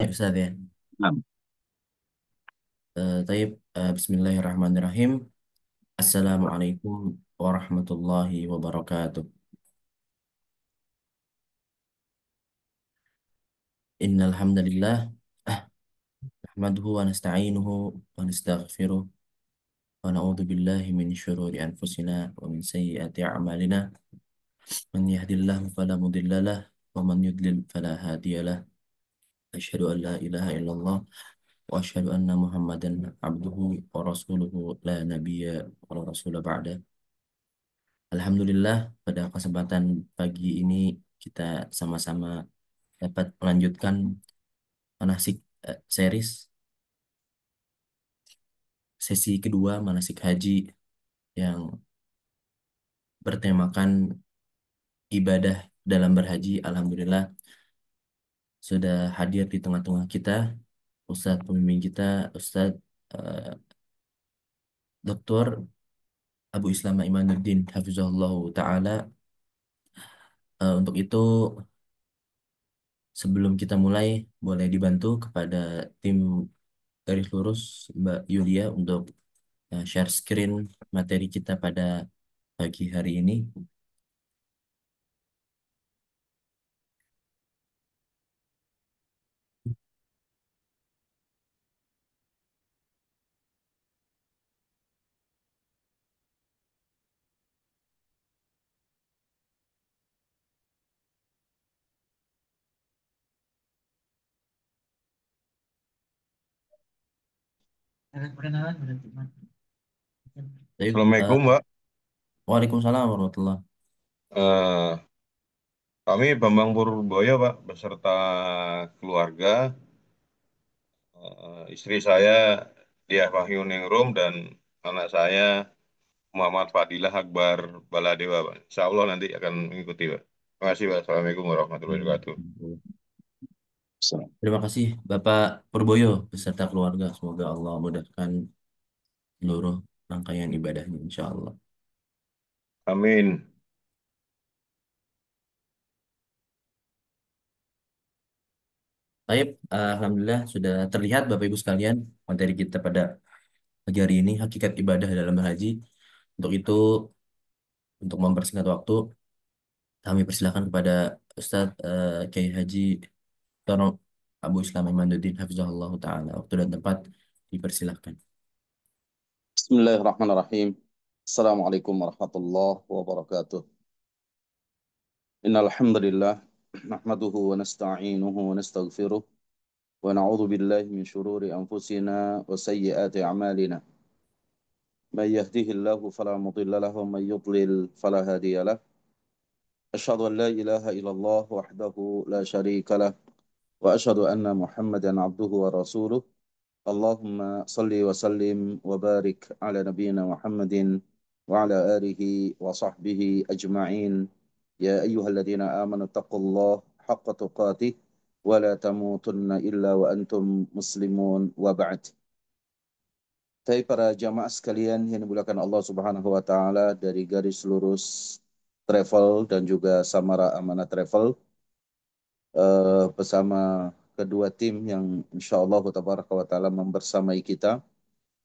Ya, Ustaz ya. Nah, Bismillahirrahmanirrahim. Assalamualaikum warahmatullahi wabarakatuh. Innal hamdalillah nahmaduhu wa nasta'inuhu wa nastaghfiruh wa na'udzu billahi min syururi anfusina wa min sayyiati a'malina. Man yahdihillahu fala mudhillalah wa man yudlil fala hadiyalah. Asyhadu an la ilaha illallah wa asyhadu anna Muhammadan abduhu wa rasuluhu la nabiyya wa la rasula ba'da. Alhamdulillah, pada kesempatan pagi ini kita sama-sama dapat melanjutkan manasik series sesi kedua manasik haji yang bertemakan ibadah dalam berhaji. Alhamdulillah sudah hadir di tengah-tengah kita Ustadz pembimbing kita, Ustadz eh, Dr. Abu Islam Imanuddin Hafizahullah Ta'ala. Untuk itu, sebelum kita mulai, boleh dibantu kepada tim garis lurus Mbak Yulia untuk share screen materi kita pada pagi hari ini. perkenalan berarti, Mas. Baik, Assalamualaikum, Mbak. Waalaikumsalam warahmatullah. Eh, Kami Bambang Purboyo, Pak, beserta keluarga, istri saya Diah Wahyuningrum dan anak saya Muhammad Fadilah Akbar Baladewa, Pak. Insya Allah nanti akan mengikuti, Pak. Terima kasih, Pak. Assalamualaikum warahmatullahi wabarakatuh. Terima kasih Bapak Purboyo beserta keluarga. Semoga Allah mudahkan seluruh rangkaian ibadahnya insya Allah. Amin. Baik, Alhamdulillah sudah terlihat Bapak Ibu sekalian materi kita pada pagi hari ini hakikat ibadah dalam berhaji. Untuk itu, untuk mempersingkat waktu, kami persilakan kepada Ustadz Kiai Haji Tono Abu Islam Imanuddin Hafizahullah Ta'ala. Waktu dan tempat dipersilahkan. Bismillahirrahmanirrahim. Assalamualaikum warahmatullahi wabarakatuh. Innal hamdalillah nahmaduhu wa nasta'inuhu wa nastaghfiruh wa na'udzu billahi min shururi anfusina wa sayyiati a'malina. Man yahdihillahu fala mudilla lahu wa man yudlil fala hadiya lahu. Asyhadu an la ilaha illallah wahdahu la syarika lah wa asyhadu anna Muhammadan abduhu wa rasuluh. Allahumma salli wa sallim wa barik ala nabiyyina Muhammadin wa ala alihi wa sahbihi ajma'in. Ya ayyuhalladzina amanu taqullaha haqqa tuqatih wa la tamutunna illa wa antum muslimun wa ba'd. Hai para jamaah sekalian yang dimuliakan Allah Subhanahu wa taala dari garis lurus travel dan juga Samara Amanah Travel, bersama kedua tim yang insyaallah tabaraka wa taala membersamai kita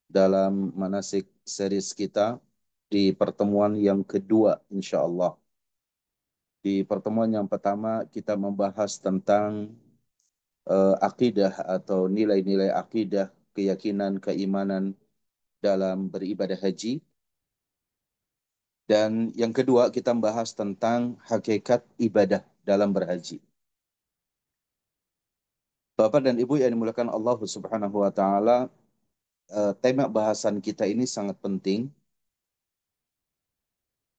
dalam manasik series kita di pertemuan yang kedua insya Allah. Di pertemuan yang pertama kita membahas tentang akidah atau nilai-nilai akidah, keyakinan, keimanan dalam beribadah haji. Dan yang kedua kita membahas tentang hakikat ibadah dalam berhaji. Bapak dan Ibu yang dimuliakan Allah Subhanahu wa taala, tema bahasan kita ini sangat penting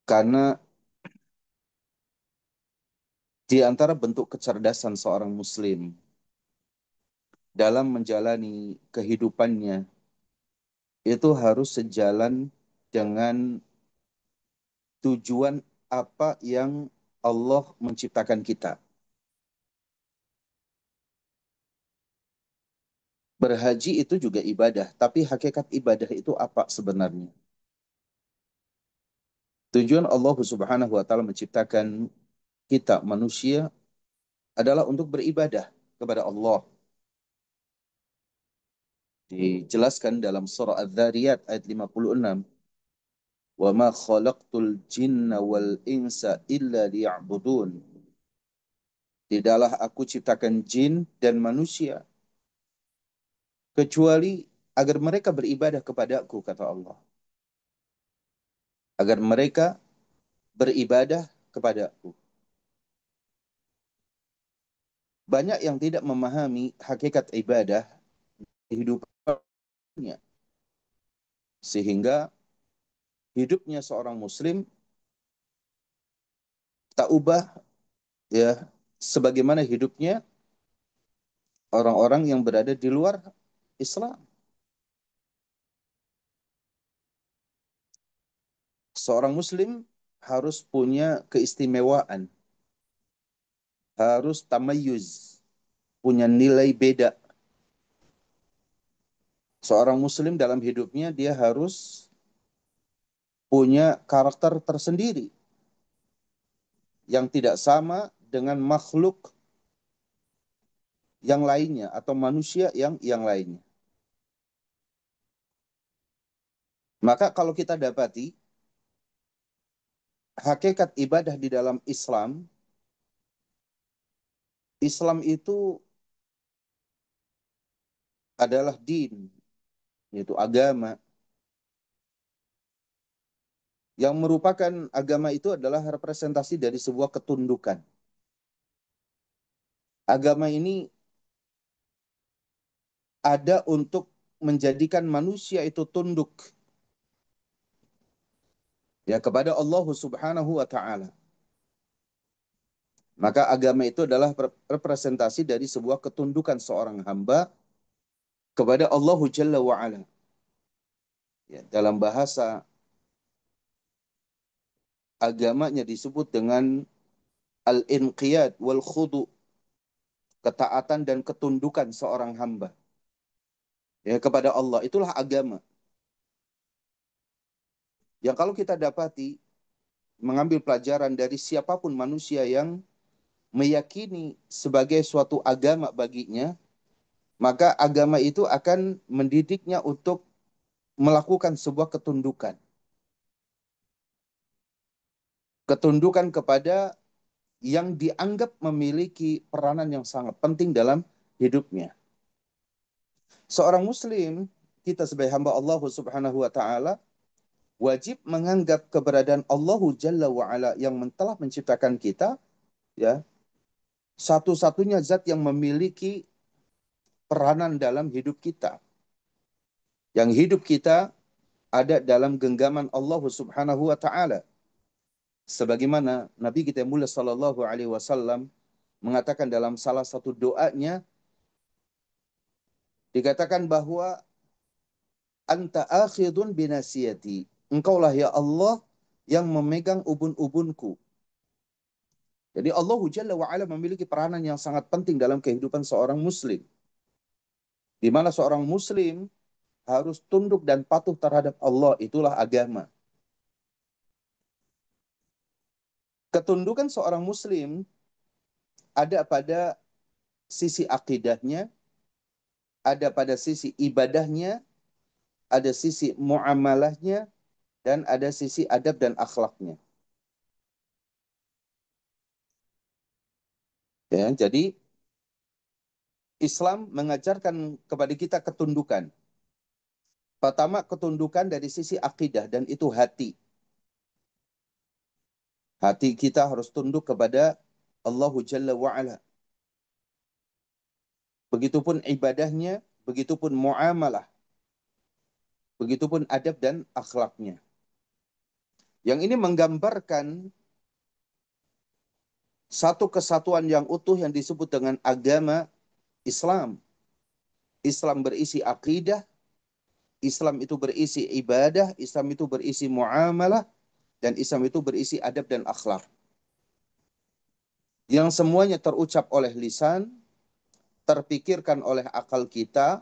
karena di antara bentuk kecerdasan seorang muslim dalam menjalani kehidupannya itu harus sejalan dengan tujuan apa yang Allah menciptakan kita. Berhaji itu juga ibadah, tapi hakikat ibadah itu apa sebenarnya? Tujuan Allah Subhanahu wa taala menciptakan kita manusia adalah untuk beribadah kepada Allah. Dijelaskan dalam surah Adz-Dzariyat ayat 56. Wa ma khalaqtul jinna wal insa illa liya'budun. Tidaklah aku ciptakan jin dan manusia kecuali agar mereka beribadah kepadaku, kata Allah. Agar mereka beribadah kepadaku. Banyak yang tidak memahami hakikat ibadah di hidupnya. Sehingga hidupnya seorang muslim tak ubah ya sebagaimana hidupnya orang-orang yang berada di luar Islam. Seorang muslim harus punya keistimewaan, harus tamayuz, punya nilai beda. Seorang muslim dalam hidupnya dia harus punya karakter tersendiri yang tidak sama dengan makhluk yang lainnya atau manusia yang lainnya. Maka kalau kita dapati hakikat ibadah di dalam Islam, Islam itu adalah din, yaitu agama. Yang merupakan agama itu adalah representasi dari sebuah ketundukan. Agama ini ada untuk menjadikan manusia itu tunduk ya kepada Allah Subhanahu wa taala. Maka agama itu adalah representasi dari sebuah ketundukan seorang hamba kepada Allah Jalla wa ala. Ya, dalam bahasa agamanya disebut dengan al-inqiyad wal khudu, ketaatan dan ketundukan seorang hamba ya kepada Allah. Itulah agama. Yang kalau kita dapati mengambil pelajaran dari siapapun manusia yang meyakini sebagai suatu agama baginya, maka agama itu akan mendidiknya untuk melakukan sebuah ketundukan. Ketundukan kepada yang dianggap memiliki peranan yang sangat penting dalam hidupnya. Seorang muslim, kita sebagai hamba Allah Subhanahu wa taala, wajib menganggap keberadaan Allah Jalla wa ala yang telah menciptakan kita ya, satu-satunya zat yang memiliki peranan dalam hidup kita. Yang hidup kita ada dalam genggaman Allah Subhanahu wa taala. Sebagaimana Nabi kita mulia sallallahu alaihi wasallam mengatakan dalam salah satu doanya, dikatakan bahwa anta akhidun binasiyati. Engkaulah ya Allah yang memegang ubun-ubunku. Jadi Allah Jalla wa ala memiliki peranan yang sangat penting dalam kehidupan seorang muslim. Di mana seorang muslim harus tunduk dan patuh terhadap Allah, itulah agama. Ketundukan seorang muslim ada pada sisi akidahnya, ada pada sisi ibadahnya, ada sisi muamalahnya, dan ada sisi adab dan akhlaknya. Ya, jadi Islam mengajarkan kepada kita ketundukan. Pertama, ketundukan dari sisi akidah, dan itu hati. Hati kita harus tunduk kepada Allah Jalla wa'ala. Begitupun ibadahnya, begitupun muamalah, begitupun adab dan akhlaknya. Yang ini menggambarkan satu kesatuan yang utuh yang disebut dengan agama Islam. Islam berisi akidah, Islam itu berisi ibadah, Islam itu berisi muamalah, dan Islam itu berisi adab dan akhlak. Yang semuanya terucap oleh lisan, terpikirkan oleh akal kita,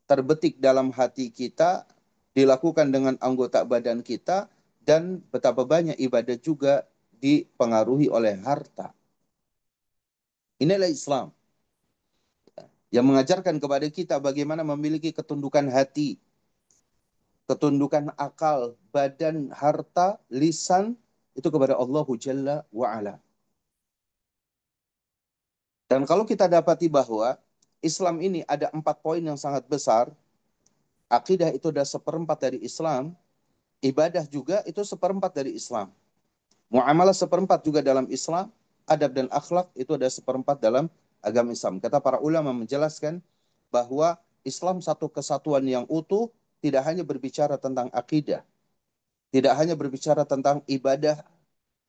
terbetik dalam hati kita, dilakukan dengan anggota badan kita, dan betapa banyak ibadah juga dipengaruhi oleh harta. Inilah Islam. yang mengajarkan kepada kita bagaimana memiliki ketundukan hati, ketundukan akal, badan, harta, lisan itu kepada Allah Jalla wa'ala. Dan kalau kita dapati bahwa Islam ini ada 4 poin yang sangat besar, akidah itu adalah seperempat dari Islam, ibadah juga itu seperempat dari Islam. Muamalah seperempat juga dalam Islam, adab dan akhlak itu ada seperempat dalam agama Islam. Kata para ulama menjelaskan bahwa Islam satu kesatuan yang utuh, tidak hanya berbicara tentang akidah, tidak hanya berbicara tentang ibadah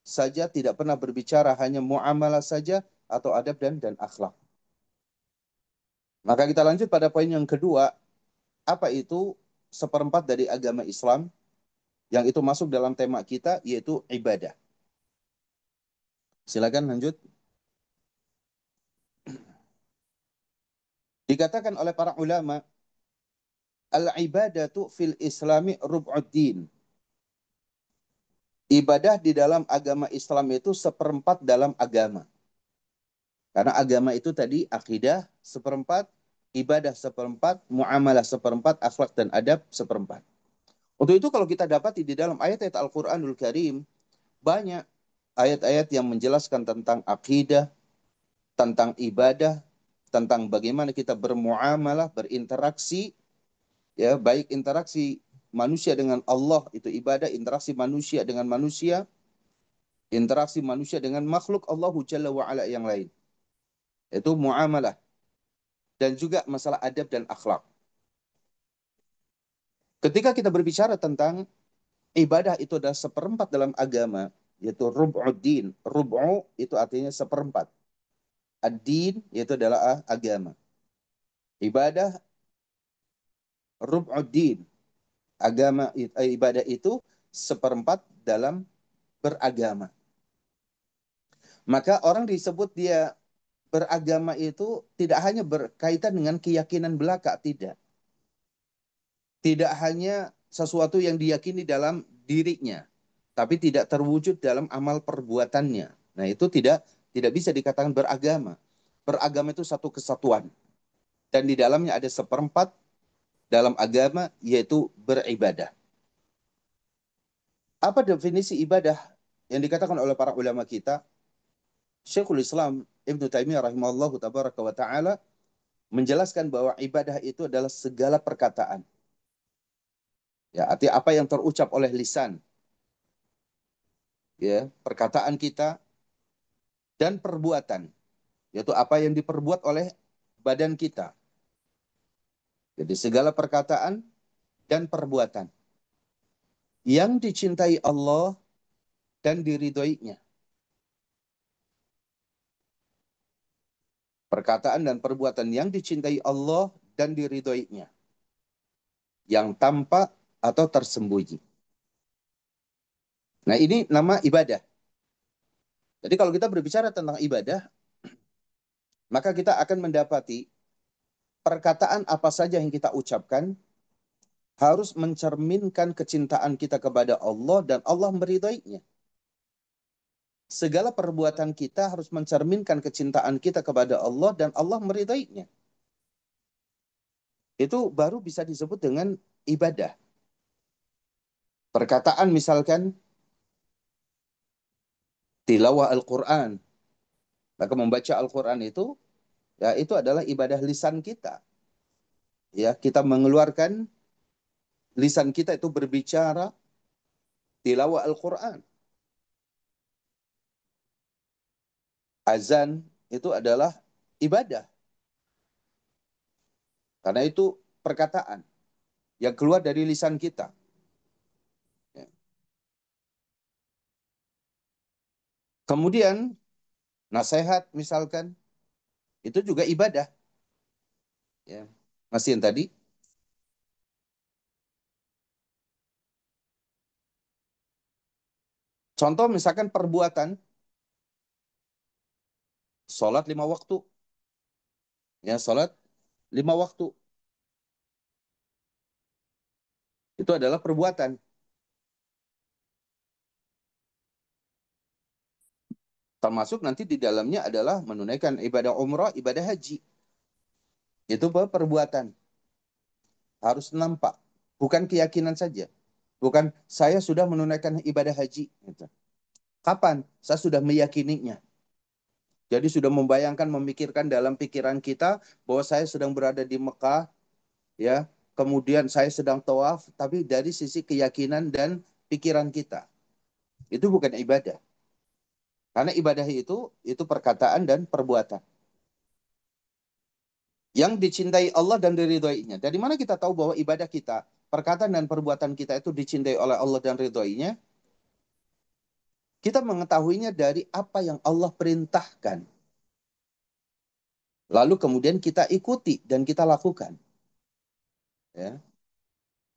saja, tidak pernah berbicara hanya muamalah saja atau adab dan akhlak. Maka kita lanjut pada poin yang kedua, apa itu seperempat dari agama Islam yang itu masuk dalam tema kita yaitu ibadah. Silakan lanjut. Dikatakan oleh para ulama, al-ibadatu fil islami rub'uddin. Ibadah di dalam agama Islam itu seperempat dalam agama. Karena agama itu tadi akidah seperempat, ibadah seperempat, muamalah seperempat, akhlak dan adab seperempat. Untuk itu kalau kita dapati di dalam ayat-ayat Al-Quranul Karim, banyak ayat-ayat yang menjelaskan tentang akidah, tentang ibadah, tentang bagaimana kita bermuamalah, berinteraksi, ya baik interaksi manusia dengan Allah itu ibadah, interaksi manusia dengan manusia, interaksi manusia dengan makhluk Allah Jalla wa'ala yang lain. Itu muamalah. Dan juga masalah adab dan akhlak. Ketika kita berbicara tentang ibadah itu adalah seperempat dalam agama, yaitu rub'uddin. Rub'u itu artinya seperempat. Ad-din yaitu adalah agama. Ibadah rub'uddin. Agama ibadah itu seperempat dalam beragama. Maka orang disebut dia beragama itu tidak hanya berkaitan dengan keyakinan belaka, tidak. Tidak hanya sesuatu yang diyakini dalam dirinya, tapi tidak terwujud dalam amal perbuatannya. Nah, itu tidak bisa dikatakan beragama. Beragama itu satu kesatuan. Dan di dalamnya ada seperempat dalam agama, yaitu beribadah. Apa definisi ibadah yang dikatakan oleh para ulama kita? Syekhul Islam Ibnu Taimiyah rahimahullah tabaraka wa ta'ala menjelaskan bahwa ibadah itu adalah segala perkataan. Ya, arti apa yang terucap oleh lisan, ya, perkataan kita dan perbuatan, yaitu apa yang diperbuat oleh badan kita. Jadi segala perkataan dan perbuatan yang dicintai Allah dan diridhoinya. Perkataan dan perbuatan yang dicintai Allah dan diridhoinya. Yang tampak atau tersembunyi. Nah, ini nama ibadah. Jadi kalau kita berbicara tentang ibadah, maka kita akan mendapati perkataan apa saja yang kita ucapkan harus mencerminkan kecintaan kita kepada Allah dan Allah meridainya. Segala perbuatan kita harus mencerminkan kecintaan kita kepada Allah dan Allah meridainya. Itu baru bisa disebut dengan ibadah. Perkataan misalkan tilawah Al-Quran. Maka membaca Al-Quran itu, ya itu adalah ibadah lisan kita. Ya, kita mengeluarkan lisan kita itu berbicara tilawah Al-Quran. Azan itu adalah ibadah. Karena itu perkataan yang keluar dari lisan kita. Ya. Kemudian nasihat misalkan itu juga ibadah. Ya. Masih yang tadi. Contoh misalkan perbuatan sholat 5 waktu. Ya, sholat 5 waktu. Itu adalah perbuatan. Termasuk nanti di dalamnya adalah menunaikan ibadah umrah, ibadah haji. Itu perbuatan. Harus nampak. Bukan keyakinan saja. Bukan saya sudah menunaikan ibadah haji. Gitu. Kapan? Saya sudah meyakininya. Jadi sudah membayangkan, memikirkan dalam pikiran kita bahwa saya sedang berada di Mekah, ya. Kemudian saya sedang tawaf, tapi dari sisi keyakinan dan pikiran kita. Itu bukan ibadah. Karena ibadah itu perkataan dan perbuatan. Yang dicintai Allah dan diridhoinya. Dari mana kita tahu bahwa ibadah kita, perkataan dan perbuatan kita itu dicintai oleh Allah dan ridhoinya? Kita mengetahuinya dari apa yang Allah perintahkan. Lalu kemudian kita ikuti dan kita lakukan. Ya.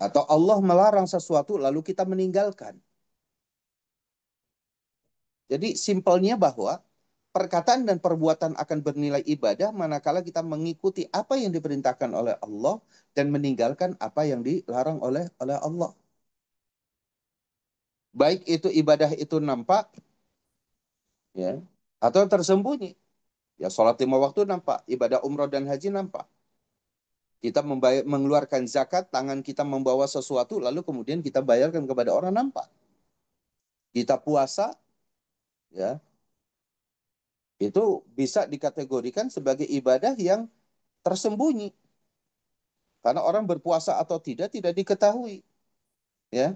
Atau Allah melarang sesuatu lalu kita meninggalkan. Jadi simpelnya bahwa perkataan dan perbuatan akan bernilai ibadah manakala kita mengikuti apa yang diperintahkan oleh Allah dan meninggalkan apa yang dilarang oleh Allah. Baik itu ibadah itu nampak, ya, atau tersembunyi. Ya, sholat 5 waktu nampak, ibadah umroh dan haji nampak. Kita mengeluarkan zakat, tangan kita membawa sesuatu, lalu kemudian kita bayarkan kepada orang nampak. Kita puasa, ya, itu bisa dikategorikan sebagai ibadah yang tersembunyi. Karena orang berpuasa atau tidak diketahui. Ya,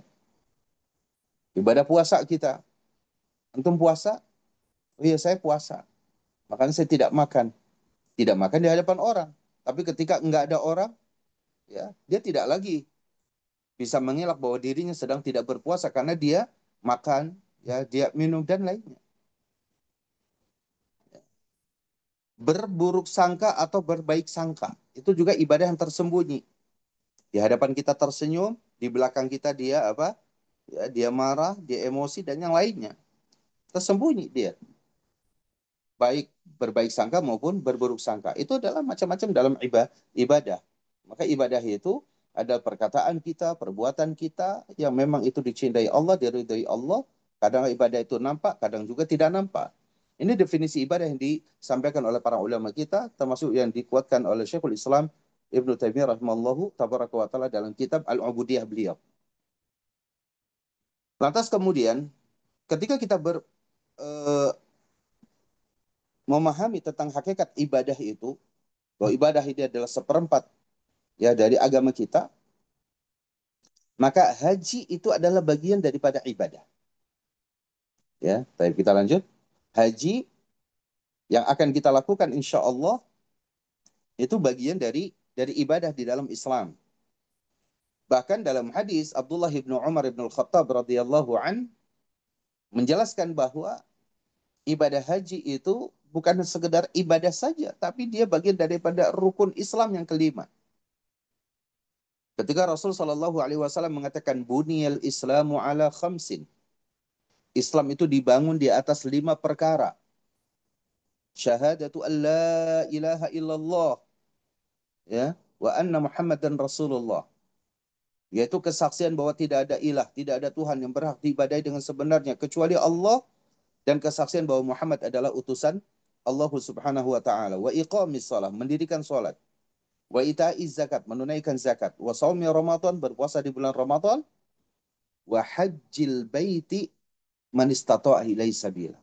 ibadah puasa kita. Antum puasa? Oh iya, saya puasa. Makanya saya tidak makan. Tidak makan di hadapan orang. Tapi ketika enggak ada orang, ya, dia tidak lagi bisa mengelak bahwa dirinya sedang tidak berpuasa karena dia makan, ya, dia minum dan lainnya. Berburuk sangka atau berbaik sangka itu juga ibadah yang tersembunyi. Di hadapan kita tersenyum, di belakang kita dia apa? Ya, dia marah, dia emosi dan yang lainnya. Tersembunyi dia. Baik berbaik sangka maupun berburuk sangka. Itu adalah macam-macam dalam ibadah. Maka ibadah itu ada perkataan kita, perbuatan kita yang memang itu dicintai Allah, diridhai Allah. Kadang ibadah itu nampak, kadang juga tidak nampak. Ini definisi ibadah yang disampaikan oleh para ulama kita, termasuk yang dikuatkan oleh Syekhul Islam Ibnu Taimiyah rahimallahu tabaraka wa taala dalam kitab Al-Ubudiyah beliau. Lantas kemudian ketika kita eh, memahami tentang hakikat ibadah itu, bahwa ibadah ini adalah seperempat ya dari agama kita, maka haji itu adalah bagian daripada ibadah. Ya, tapi kita lanjut. Haji yang akan kita lakukan insya Allah itu bagian dari ibadah di dalam Islam. Bahkan dalam hadis Abdullah bin Umar bin Al-Khattab radhiyallahu an menjelaskan bahwa ibadah haji itu bukan sekedar ibadah saja, tapi dia bagian daripada rukun Islam yang kelima. Ketika Rasul Shallallahu Alaihi Wasallam mengatakan buniyal Islamu ala khamsin, Islam itu dibangun di atas 5 perkara. Syahadatu an la ilaha illallah, ya, wa anna Muhammadan Rasulullah, yaitu kesaksian bahwa tidak ada ilah, tidak ada Tuhan yang berhak diibadahi dengan sebenarnya kecuali Allah, dan kesaksian bahwa Muhammad adalah utusan Allah Subhanahu wa taala. Wa iqamis shalah, mendirikan salat. Wa ita'iz zakat, menunaikan zakat. Wa shaumi Ramadan, berpuasa di bulan Ramadan. Wa hajjil baiti man istata'a ilaihi sabila,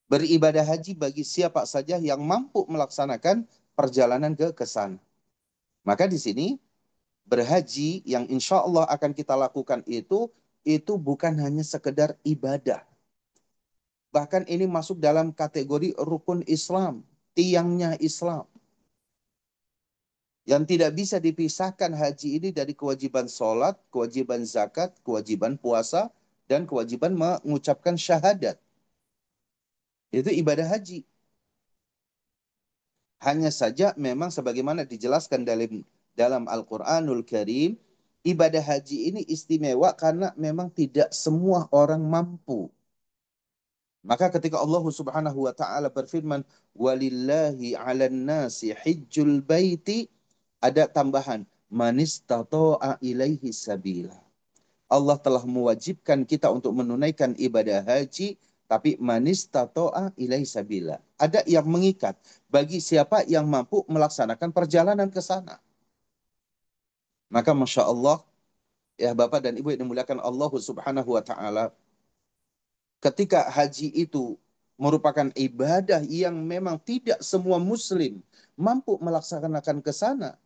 beribadah haji bagi siapa saja yang mampu melaksanakan perjalanan ke sana. Maka di sini berhaji yang insya Allah akan kita lakukan itu bukan hanya sekedar ibadah. Bahkan ini masuk dalam kategori rukun Islam, tiangnya Islam. Yang tidak bisa dipisahkan haji ini dari kewajiban sholat, kewajiban zakat, kewajiban puasa, dan kewajiban mengucapkan syahadat. Itu ibadah haji. Hanya saja memang sebagaimana dijelaskan dalam Al-Quranul Karim, ibadah haji ini istimewa karena memang tidak semua orang mampu. Maka ketika Allah Subhanahu wa taala berfirman, "Walillahi 'alan nasi hijjul baiti", ada tambahan, "man istata'a ilaihi sabila". Allah telah mewajibkan kita untuk menunaikan ibadah haji, tapi man istata'a ilaihi sabila, ada yang mengikat bagi siapa yang mampu melaksanakan perjalanan ke sana. Maka Masya Allah, ya Bapak dan Ibu yang dimuliakan Allah Subhanahu wa Ta'ala, ketika haji itu merupakan ibadah yang memang tidak semua Muslim mampu melaksanakan ke sana,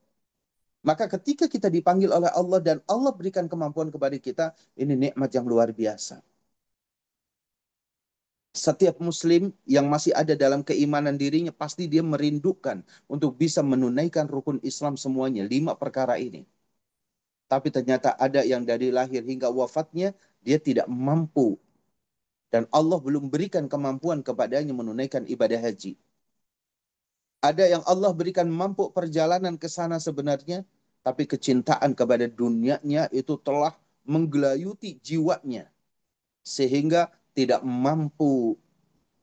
maka ketika kita dipanggil oleh Allah dan Allah berikan kemampuan kepada kita, ini nikmat yang luar biasa. Setiap Muslim yang masih ada dalam keimanan dirinya, pasti dia merindukan untuk bisa menunaikan rukun Islam semuanya, 5 perkara ini. Tapi ternyata ada yang dari lahir hingga wafatnya, dia tidak mampu. Dan Allah belum berikan kemampuan kepadanya menunaikan ibadah haji. Ada yang Allah berikan mampu perjalanan ke sana sebenarnya, tapi kecintaan kepada dunianya itu telah menggelayuti jiwanya. Sehingga tidak mampu,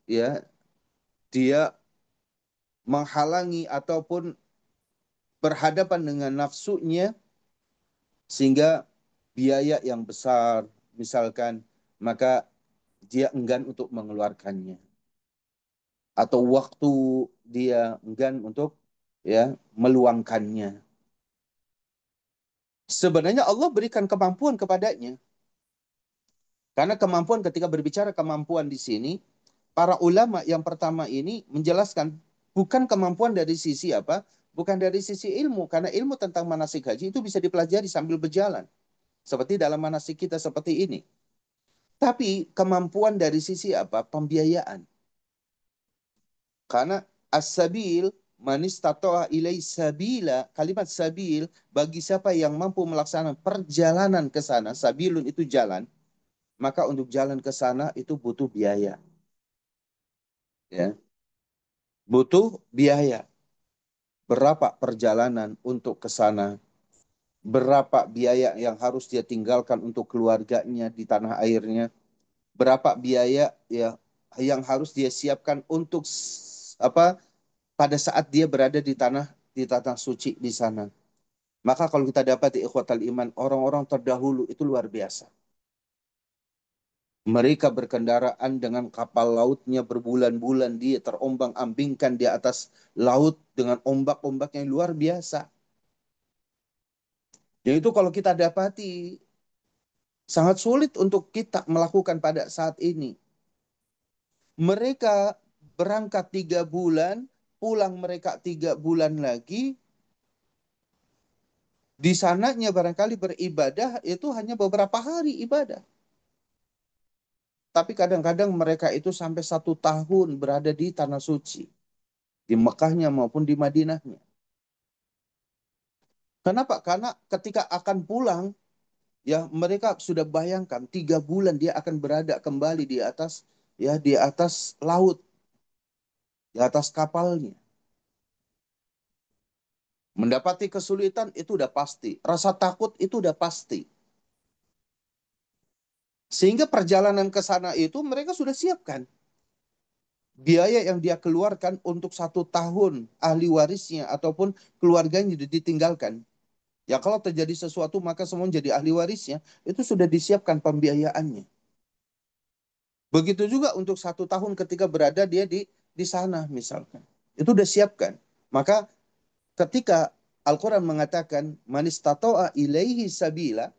ya, dia menghalangi ataupun berhadapan dengan nafsunya, sehingga biaya yang besar misalkan, maka dia enggan untuk mengeluarkannya, atau waktu dia enggan untuk, ya, meluangkannya. Sebenarnya Allah berikan kemampuan kepadanya, karena kemampuan, ketika berbicara kemampuan di sini, para ulama yang pertama ini menjelaskan bukan kemampuan dari sisi apa? Bukan dari sisi ilmu, karena ilmu tentang manasik haji itu bisa dipelajari sambil berjalan. Seperti dalam manasik kita seperti ini. Tapi kemampuan dari sisi apa? Pembiayaan. Karena as-sabil man istata'a ilai sabila, kalimat sabil bagi siapa yang mampu melaksanakan perjalanan ke sana, sabilun itu jalan, maka untuk jalan ke sana itu butuh biaya, ya. Butuh biaya. Berapa perjalanan untuk ke sana? Berapa biaya yang harus dia tinggalkan untuk keluarganya di tanah airnya? Berapa biaya, ya, yang harus dia siapkan untuk apa, pada saat dia berada di tanah suci di sana. Maka kalau kita dapat di ikhwatal iman, orang-orang terdahulu itu luar biasa. Mereka berkendaraan dengan kapal lautnya berbulan-bulan, dia terombang-ambingkan di atas laut dengan ombak-ombak yang luar biasa. Yaitu kalau kita dapati sangat sulit untuk kita melakukan pada saat ini. Mereka berangkat 3 bulan, pulang mereka 3 bulan lagi. Di sananya barangkali beribadah itu hanya beberapa hari ibadah. Tapi kadang-kadang mereka itu sampai 1 tahun berada di tanah suci. Di Mekahnya maupun di Madinahnya. Kenapa? Karena ketika akan pulang, ya, mereka sudah bayangkan 3 bulan dia akan berada kembali di atas, ya, di atas laut, di atas kapalnya. Mendapati kesulitan itu udah pasti. Rasa takut itu udah pasti. Sehingga perjalanan ke sana itu mereka sudah siapkan. Biaya yang dia keluarkan untuk 1 tahun ahli warisnya ataupun keluarganya ditinggalkan. Ya kalau terjadi sesuatu maka semua jadi ahli warisnya. Itu sudah disiapkan pembiayaannya. Begitu juga untuk 1 tahun ketika berada dia di sana misalkan. Itu udah siapkan. Maka ketika Al-Quran mengatakan manistato'a ilaihi sabila,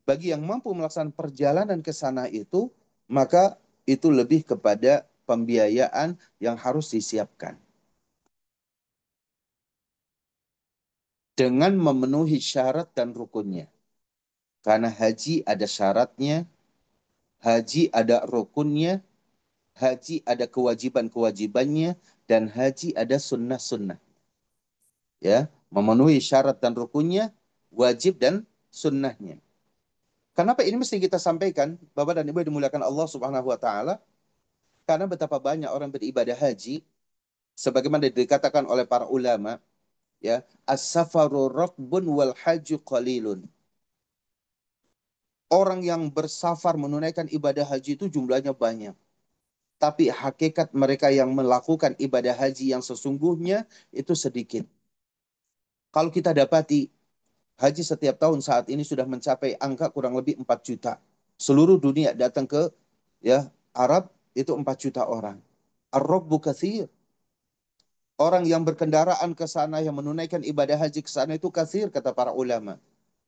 bagi yang mampu melaksanakan perjalanan ke sana itu, maka itu lebih kepada pembiayaan yang harus disiapkan. Dengan memenuhi syarat dan rukunnya. Karena haji ada syaratnya, haji ada rukunnya, haji ada kewajiban-kewajibannya, dan haji ada sunnah-sunnah. Ya, memenuhi syarat dan rukunnya, wajib dan sunnahnya. Kenapa ini mesti kita sampaikan, Bapak dan Ibu yang dimuliakan Allah Subhanahu wa taala? Karena betapa banyak orang beribadah haji, sebagaimana dikatakan oleh para ulama, ya, as-safaru rakbun wal haju qalilun. Orang yang bersafar menunaikan ibadah haji itu jumlahnya banyak. Tapi hakikat mereka yang melakukan ibadah haji yang sesungguhnya itu sedikit. Kalau kita dapati, haji setiap tahun saat ini sudah mencapai angka kurang lebih 4 juta. Seluruh dunia datang ke, ya, Arab itu 4 juta orang. Ar-Rabbu katsir. Orang yang berkendaraan ke sana, yang menunaikan ibadah haji ke sana itu katsir, kata para ulama.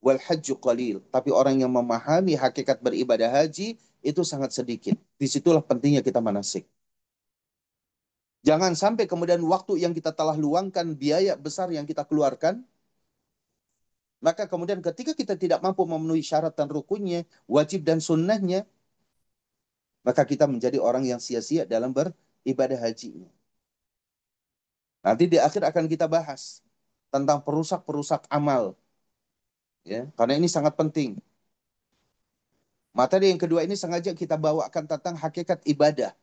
Wal hajju qalil. Tapi orang yang memahami hakikat beribadah haji itu sangat sedikit. Disitulah pentingnya kita manasik. Jangan sampai kemudian waktu yang kita telah luangkan, biaya besar yang kita keluarkan, maka kemudian ketika kita tidak mampu memenuhi syarat dan rukunnya, wajib dan sunnahnya, maka kita menjadi orang yang sia-sia dalam beribadah hajinya. Nanti di akhir akan kita bahas tentang perusak-perusak amal, ya, karena ini sangat penting. Materi yang kedua ini sengaja kita bawakan tentang hakikat ibadah.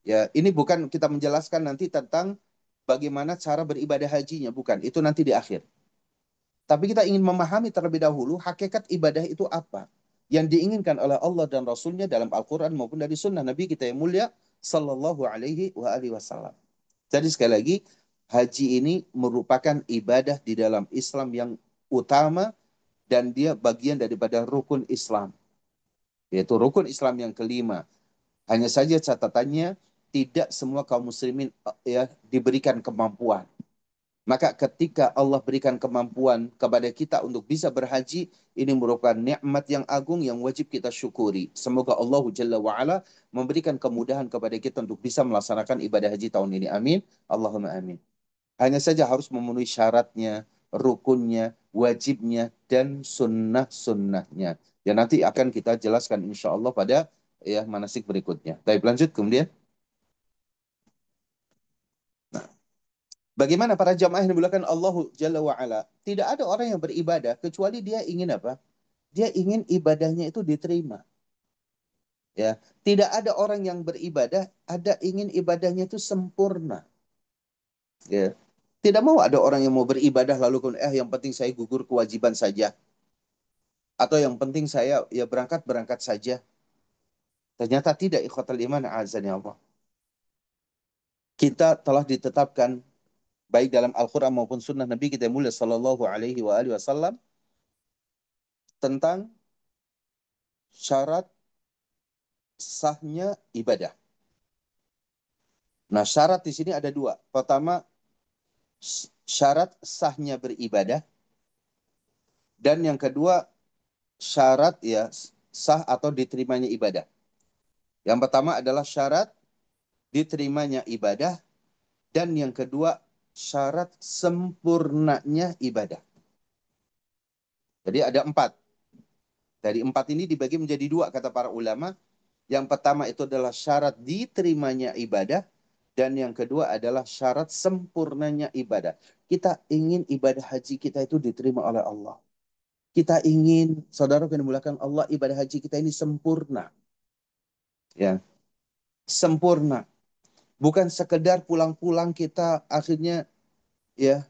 Ya, ini bukan kita menjelaskan nanti tentang bagaimana cara beribadah hajinya, bukan. Itu nanti di akhir. Tapi kita ingin memahami terlebih dahulu hakikat ibadah itu apa yang diinginkan oleh Allah dan Rasulnya dalam Al-Quran maupun dari sunnah Nabi kita yang mulia Sallallahu Alaihi Wasallam. Jadi sekali lagi, haji ini merupakan ibadah di dalam Islam yang utama dan dia bagian daripada rukun Islam. Yaitu rukun Islam yang kelima. Hanya saja catatannya, tidak semua kaum muslimin ya diberikan kemampuan. Maka ketika Allah berikan kemampuan kepada kita untuk bisa berhaji, ini merupakan nikmat yang agung yang wajib kita syukuri. Semoga Allah Jalla wa'ala memberikan kemudahan kepada kita untuk bisa melaksanakan ibadah haji tahun ini. Amin. Allahumma amin. Hanya saja harus memenuhi syaratnya, rukunnya, wajibnya, dan sunnah-sunnahnya. Ya nanti akan kita jelaskan insya Allah pada ya manasik berikutnya. Baik, lanjut kemudian. Bagaimana para jamaah yang dimuliakan Allah Jalla wa'ala? Tidak ada orang yang beribadah kecuali dia ingin apa? Dia ingin ibadahnya itu diterima. Ya, tidak ada orang yang beribadah ada ingin ibadahnya itu sempurna. Ya, tidak mau ada orang yang mau beribadah lalu yang penting saya gugur kewajiban saja atau yang penting saya ya berangkat saja. Ternyata tidak, ikhwatal iman azan ya Allah. Kita telah ditetapkan baik dalam Al-Quran maupun Sunnah Nabi kita yang mulia Sallallahu Alaihi Wasallam tentang syarat sahnya ibadah. Nah, syarat di sini ada dua. Pertama, syarat sahnya beribadah, dan yang kedua, syarat ya sah atau diterimanya ibadah. Yang pertama adalah syarat diterimanya ibadah, dan yang kedua syarat sempurnanya ibadah. Jadi ada empat. Dari empat ini dibagi menjadi dua kata para ulama. Yang pertama itu adalah syarat diterimanya ibadah, dan yang kedua adalah syarat sempurnanya ibadah. Kita ingin ibadah haji kita itu diterima oleh Allah. Kita ingin, saudara yang dimulakan Allah, ibadah haji kita ini sempurna. Ya, sempurna. Bukan sekedar pulang-pulang kita akhirnya ya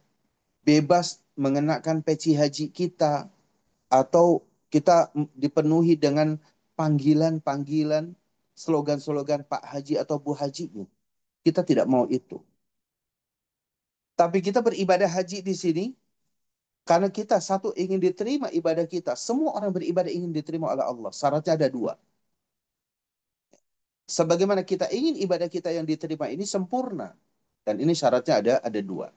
bebas mengenakan peci haji kita, atau kita dipenuhi dengan panggilan-panggilan, slogan-slogan Pak Haji atau Bu Haji. Kita tidak mau itu. Tapi kita beribadah haji di sini karena kita satu ingin diterima ibadah kita. Semua orang beribadah ingin diterima oleh Allah. Syaratnya ada dua. Sebagaimana kita ingin ibadah kita yang diterima ini sempurna. Dan ini syaratnya ada dua.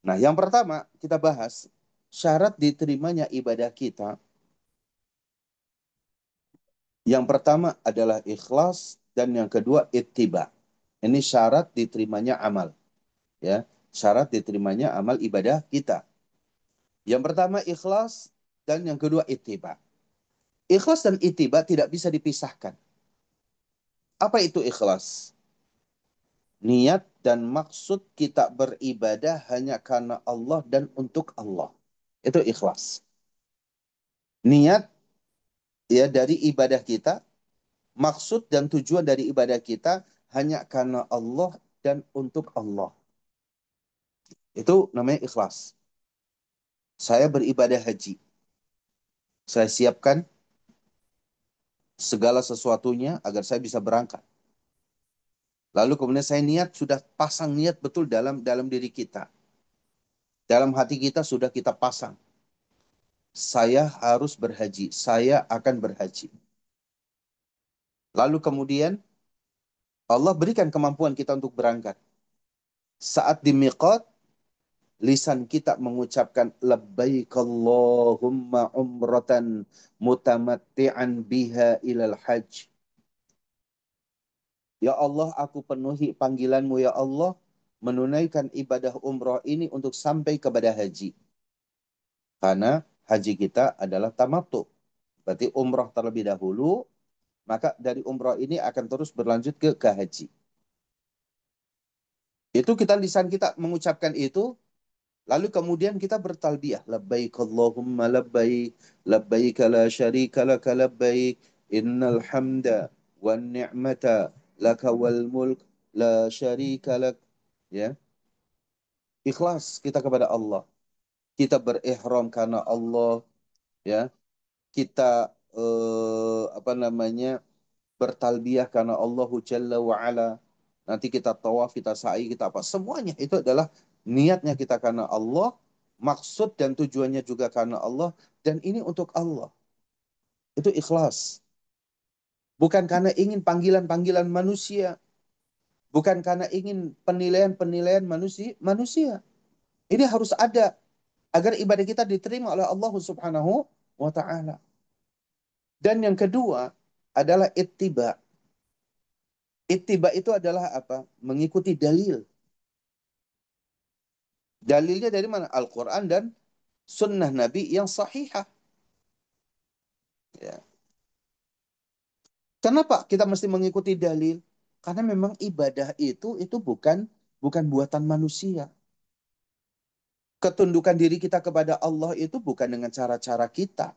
Nah, yang pertama kita bahas syarat diterimanya ibadah kita. Yang pertama adalah ikhlas dan yang kedua ittiba. Ini syarat diterimanya amal, ya. Syarat diterimanya amal ibadah kita. Yang pertama ikhlas dan yang kedua ittiba. Ikhlas dan ittiba tidak bisa dipisahkan. Apa itu ikhlas? Niat dan maksud kita beribadah hanya karena Allah dan untuk Allah. Itu ikhlas. Niat ya dari ibadah kita, maksud dan tujuan dari ibadah kita hanya karena Allah dan untuk Allah. Itu namanya ikhlas. Saya beribadah haji. Saya siapkan segala sesuatunya agar saya bisa berangkat. Lalu kemudian saya niat, sudah pasang niat betul dalam diri kita. Dalam hati kita sudah kita pasang. Saya harus berhaji. Saya akan berhaji. Lalu kemudian Allah berikan kemampuan kita untuk berangkat. Saat di miqat, lisan kita mengucapkan labbaik Allahumma umratan mutamatti'an biha ilal hajj. Ya Allah, aku penuhi panggilanmu ya Allah, menunaikan ibadah umrah ini untuk sampai kepada haji. Karena haji kita adalah tamattu. Berarti umrah terlebih dahulu, maka dari umrah ini akan terus berlanjut ke haji. Itu kita lisan kita mengucapkan itu, lalu kemudian kita bertalbiyah. Labbaik Allahumma labbaik, labbaik la syarika laka labbaik, innal hamda wan ni'mata laka wal mulk la syarika lak. Ya, ikhlas kita kepada Allah. Kita berihram karena Allah, ya. Kita apa namanya? Bertalbiyah karena Allahu Jalla wa Ala. Nanti kita tawaf, kita sa'i, kita apa. Semuanya itu adalah niatnya kita karena Allah, maksud dan tujuannya juga karena Allah, dan ini untuk Allah. Itu ikhlas. Bukan karena ingin panggilan-panggilan manusia, bukan karena ingin penilaian-penilaian manusia. Ini harus ada agar ibadah kita diterima oleh Allah Subhanahu wa taala. Dan yang kedua adalah ittiba. Ittiba itu adalah apa? Mengikuti dalil. Dalilnya dari mana? Al-Quran dan sunnah Nabi yang sahihah. Ya. Kenapa kita mesti mengikuti dalil? Karena memang ibadah itu bukan buatan manusia. Ketundukan diri kita kepada Allah itu bukan dengan cara-cara kita.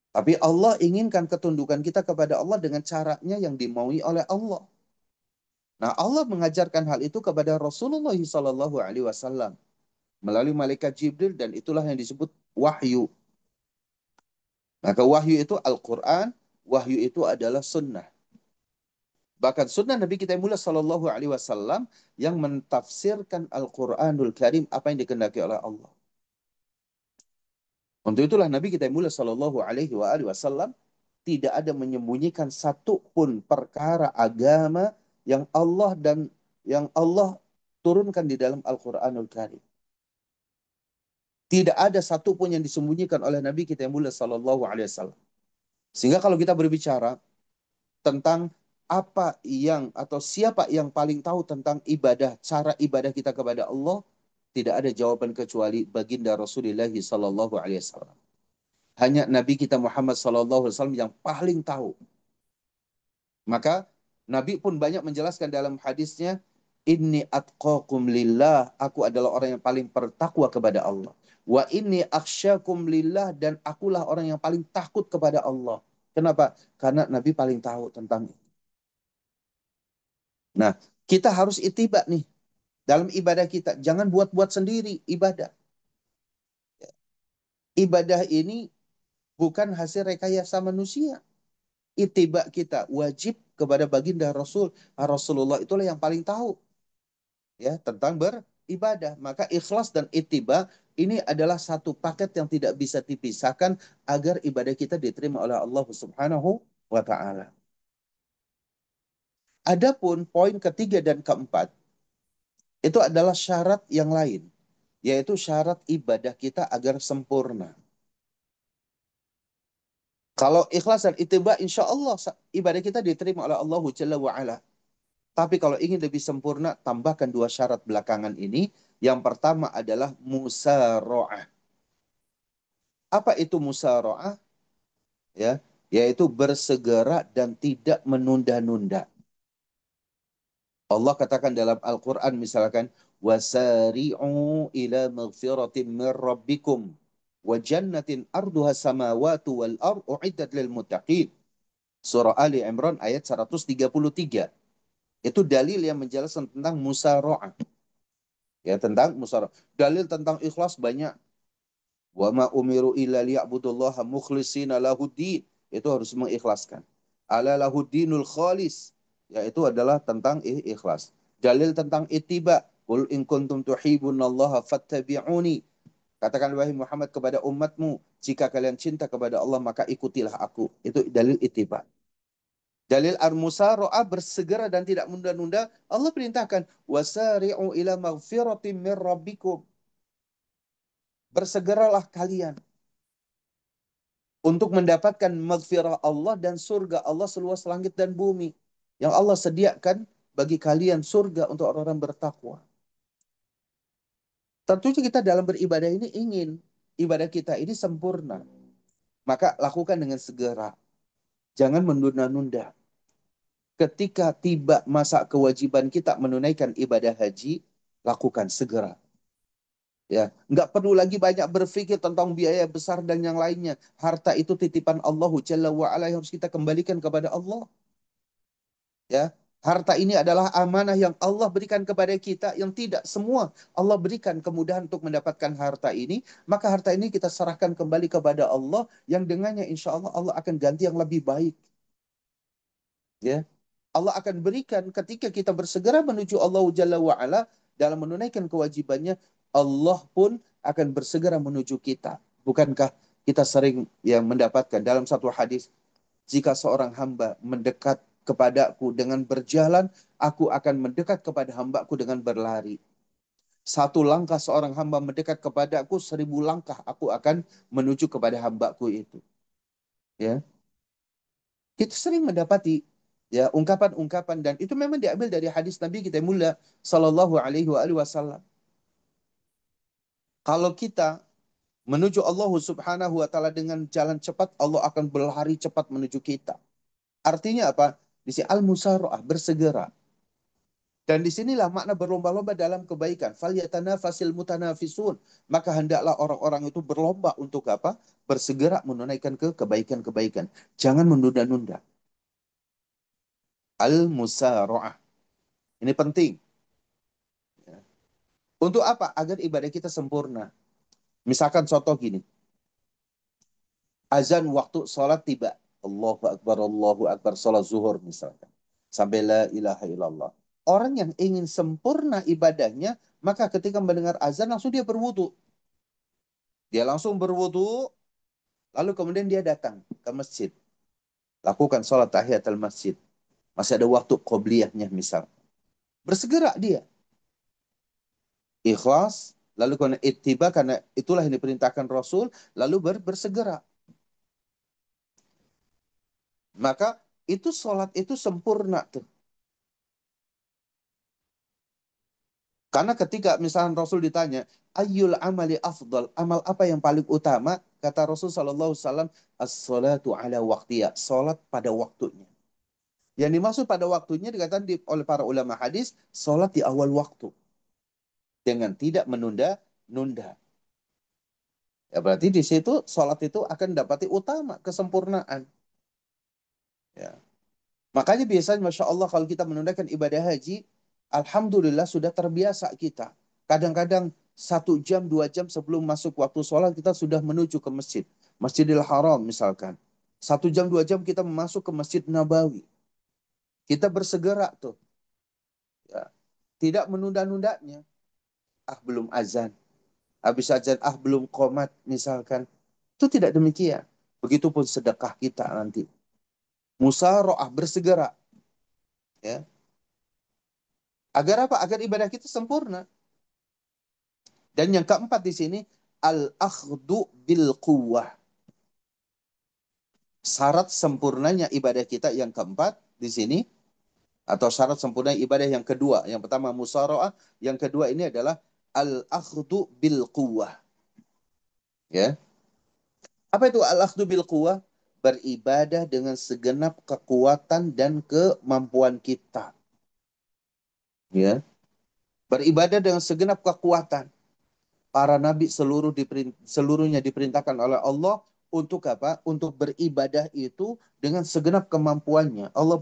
Tapi Allah inginkan ketundukan kita kepada Allah dengan caranya yang dimaui oleh Allah. Nah, Allah mengajarkan hal itu kepada Rasulullah SAW melalui malaikat Jibril, dan itulah yang disebut wahyu. Maka wahyu itu Al-Quran, wahyu itu adalah sunnah. Bahkan sunnah Nabi kita yang mulia Sallallahu Alaihi Wasallam yang mentafsirkan Al-Quranul Karim apa yang dikehendaki oleh Allah. Untuk itulah Nabi kita yang mulia Sallallahu Alaihi Wasallam tidak ada menyembunyikan satu pun perkara agama yang Allah turunkan di dalam Al-Quranul Karim. Tidak ada satu pun yang disembunyikan oleh Nabi kita yang mulia Sallallahu Alaihi Wasallam. Sehingga kalau kita berbicara tentang apa yang atau siapa yang paling tahu tentang ibadah, cara ibadah kita kepada Allah, tidak ada jawaban kecuali baginda Rasulullah sallallahu alaihi wasallam. Hanya Nabi kita Muhammad sallallahu alaihi wasallam yang paling tahu. Maka Nabi pun banyak menjelaskan dalam hadisnya, inni atqakum lillah, aku adalah orang yang paling bertakwa kepada Allah. Wa inni akhsyakum lillah, dan akulah orang yang paling takut kepada Allah. Kenapa? Karena Nabi paling tahu tentang itu. Nah, kita harus ittiba nih dalam ibadah kita. Jangan buat-buat sendiri ibadah. Ibadah ini bukan hasil rekayasa manusia. Ittiba kita wajib kepada baginda Rasulullah, itulah yang paling tahu ya tentang beribadah. Maka ikhlas dan ittiba ini adalah satu paket yang tidak bisa dipisahkan agar ibadah kita diterima oleh Allah Subhanahu wa taala. Adapun poin ketiga dan keempat itu adalah syarat yang lain, yaitu syarat ibadah kita agar sempurna. Kalau ikhlas dan ittiba, insya Allah ibadah kita diterima oleh Allah Jalla wa'ala. Tapi kalau ingin lebih sempurna, tambahkan dua syarat belakangan ini. Yang pertama adalah musara'ah. Apa itu musara'ah? Ya, yaitu bersegera dan tidak menunda-nunda. Allah katakan dalam Al-Quran misalkan, wasari'u ila maghfiratin min rabbikum wa jannatin arduha samawatu wal ar u'iddat lil muttaqin. Surah Ali Imran ayat 133. Itu dalil yang menjelaskan tentang musara'ah. Ya, tentang musara'ah. Dalil tentang ikhlas banyak. Wa ma umiru illa liya'budullaha mukhlishina lahuddin. Itu harus mengikhlaskan. Ala lahuddinul khalis. Yaitu adalah tentang ikhlas. Dalil tentang ittiba. Qul in kuntum tuhibbunallaha fattabi'uni. Katakan wahai Muhammad kepada umatmu, jika kalian cinta kepada Allah maka ikutilah aku. Itu dalil ittiba. Dalil al-musara'ah bersegera dan tidak menunda-nunda. Allah perintahkan wasari'u ila maghfiratin min rabbikum. Bersegeralah kalian untuk mendapatkan maghfirah Allah dan surga Allah seluas langit dan bumi. Yang Allah sediakan bagi kalian surga untuk orang-orang bertakwa. Tentunya kita dalam beribadah ini ingin ibadah kita ini sempurna. Maka lakukan dengan segera. Jangan menunda-nunda. Ketika tiba masa kewajiban kita menunaikan ibadah haji, lakukan segera. Ya, nggak perlu lagi banyak berpikir tentang biaya besar dan yang lainnya. Harta itu titipan Allah Jalla wa ala yang harus kita kembalikan kepada Allah. Ya, harta ini adalah amanah yang Allah berikan kepada kita yang tidak semua Allah berikan kemudahan untuk mendapatkan harta ini. Maka harta ini kita serahkan kembali kepada Allah yang dengannya insya Allah Allah akan ganti yang lebih baik. Ya, Allah akan berikan ketika kita bersegera menuju Allah Jalla wa'ala dalam menunaikan kewajibannya, Allah pun akan bersegera menuju kita. Bukankah kita sering yang mendapatkan dalam satu hadis, jika seorang hamba mendekat kepadaku dengan berjalan, aku akan mendekat kepada hambaku dengan berlari. Satu langkah seorang hamba mendekat kepadaku, 1000 langkah aku akan menuju kepada hambaku itu. Ya, kita sering mendapati ya ungkapan-ungkapan dan itu memang diambil dari hadis Nabi kita mulia sallallahu alaihi wasallam. Kalau kita menuju Allah Subhanahu wa taala dengan jalan cepat, Allah akan berlari cepat menuju kita. Artinya apa? Di sini al-musara'ah, bersegera. Dan disinilah makna berlomba-lomba dalam kebaikan. Falyatanafasil mutanafisun. Maka hendaklah orang-orang itu berlomba untuk apa? Bersegera menunaikan kebaikan-kebaikan. Jangan menunda-nunda. Al-musara'ah. Ini penting. Untuk apa? Agar ibadah kita sempurna. Misalkan contoh gini. Azan waktu sholat tiba. Allahu Akbar, sholat zuhur misalkan. Sampai la ilaha illallah. Orang yang ingin sempurna ibadahnya, maka ketika mendengar azan langsung dia berwudu. Dia langsung berwudu, lalu kemudian dia datang ke masjid. Lakukan sholat tahiyatul masjid. Masih ada waktu qobliyahnya misal. Bersegera dia. Ikhlas, lalu karena ittiba, karena itulah yang diperintahkan Rasul, lalu bersegera. Maka itu sholat itu sempurna tuh. Karena ketika misalnya Rasul ditanya, ayyul amali afdal, amal apa yang paling utama? Kata Rasul sallallahu alaihi wasallam, as-salatu ala waqtiha, salat pada waktunya. Yang dimaksud pada waktunya dikatakan oleh para ulama hadis, salat di awal waktu dengan tidak menunda-nunda. Ya berarti di situ salat itu akan dapati utama kesempurnaan. Ya. Makanya biasanya Masya Allah kalau kita menunaikan ibadah haji, Alhamdulillah sudah terbiasa kita. Kadang-kadang 1 jam, 2 jam sebelum masuk waktu sholat kita sudah menuju ke masjid. Masjidil Haram misalkan. 1 jam, 2 jam kita masuk ke Masjid Nabawi. Kita bersegera tuh. Ya. Tidak menunda-nundanya. Ah belum azan. Habis azan, ah belum qomat misalkan. Itu tidak demikian. Begitupun sedekah kita nanti. Musara'ah bersegera. Ya. Agar apa? Agar ibadah kita sempurna. Dan yang keempat di sini, al-akhdu bil quwwah. Syarat sempurnanya ibadah kita yang keempat di sini, atau syarat sempurna ibadah yang kedua. Yang pertama musara'ah, yang kedua ini adalah al-akhdu bil quwwah. Ya. Apa itu al-akhdu bil quwwah? Beribadah dengan segenap kekuatan dan kemampuan kita. Ya. Beribadah dengan segenap kekuatan. Para nabi seluruhnya diperintahkan oleh Allah untuk apa? Untuk beribadah itu dengan segenap kemampuannya. Allah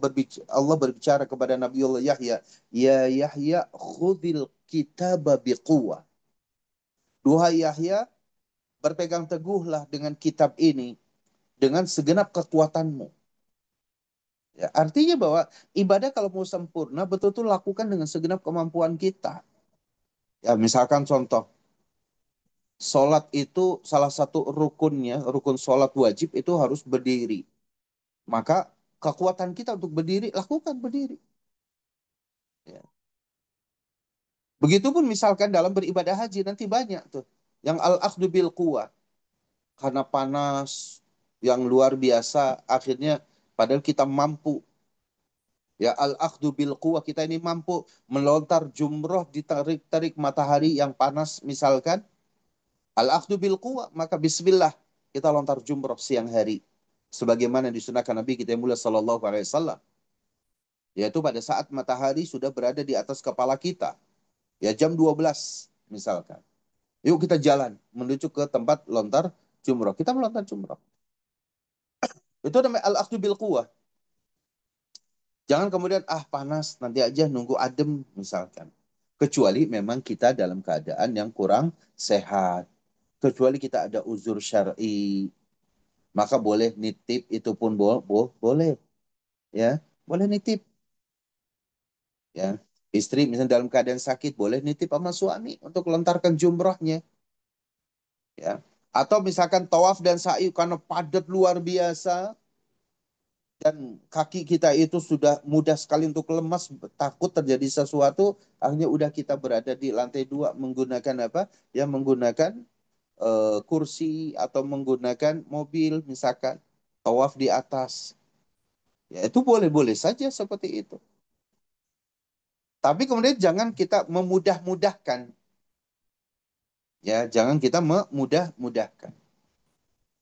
berbicara kepada Nabiullah Yahya, "Ya Yahya, khudil kitaba biquwah." Duhai Yahya, berpegang teguhlah dengan kitab ini dengan segenap kekuatanmu. Ya, artinya bahwa ibadah kalau mau sempurna betul-betul lakukan dengan segenap kemampuan kita. Ya, misalkan contoh, sholat itu salah satu rukunnya, rukun sholat wajib itu harus berdiri. Maka kekuatan kita untuk berdiri, lakukan berdiri. Ya. Begitupun misalkan dalam beribadah haji nanti banyak tuh yang al-akhdhu bil quwwah, karena panas yang luar biasa akhirnya padahal kita mampu, ya al-akhdhu bil quwwah, kita ini mampu melontar jumroh di terik-terik matahari yang panas misalkan, al-akhdhu bil quwwah, maka bismillah kita lontar jumroh siang hari sebagaimana disunahkan Nabi kita yang mulia sallallahu alaihi wasallam, yaitu pada saat matahari sudah berada di atas kepala kita, ya jam 12 misalkan. Yuk kita jalan menuju ke tempat lontar jumroh. Kita melontar jumroh. Itu namanya al-akhdhu bil quwwah. Jangan kemudian panas nanti aja nunggu adem misalkan. Kecuali memang kita dalam keadaan yang kurang sehat. Kecuali kita ada uzur syar'i, maka boleh nitip, itu pun boleh, ya. Boleh nitip, ya. Istri misalnya dalam keadaan sakit boleh nitip sama suami untuk lontarkan jumrohnya, ya. Atau misalkan tawaf dan sa'i karena padat luar biasa dan kaki kita itu sudah mudah sekali untuk lemas, takut terjadi sesuatu, akhirnya udah kita berada di lantai 2 menggunakan apa? Ya menggunakan kursi atau menggunakan mobil misalkan, tawaf di atas. Ya itu boleh-boleh saja seperti itu. Tapi kemudian jangan kita memudah-mudahkan. Ya, jangan kita memudah-mudahkan.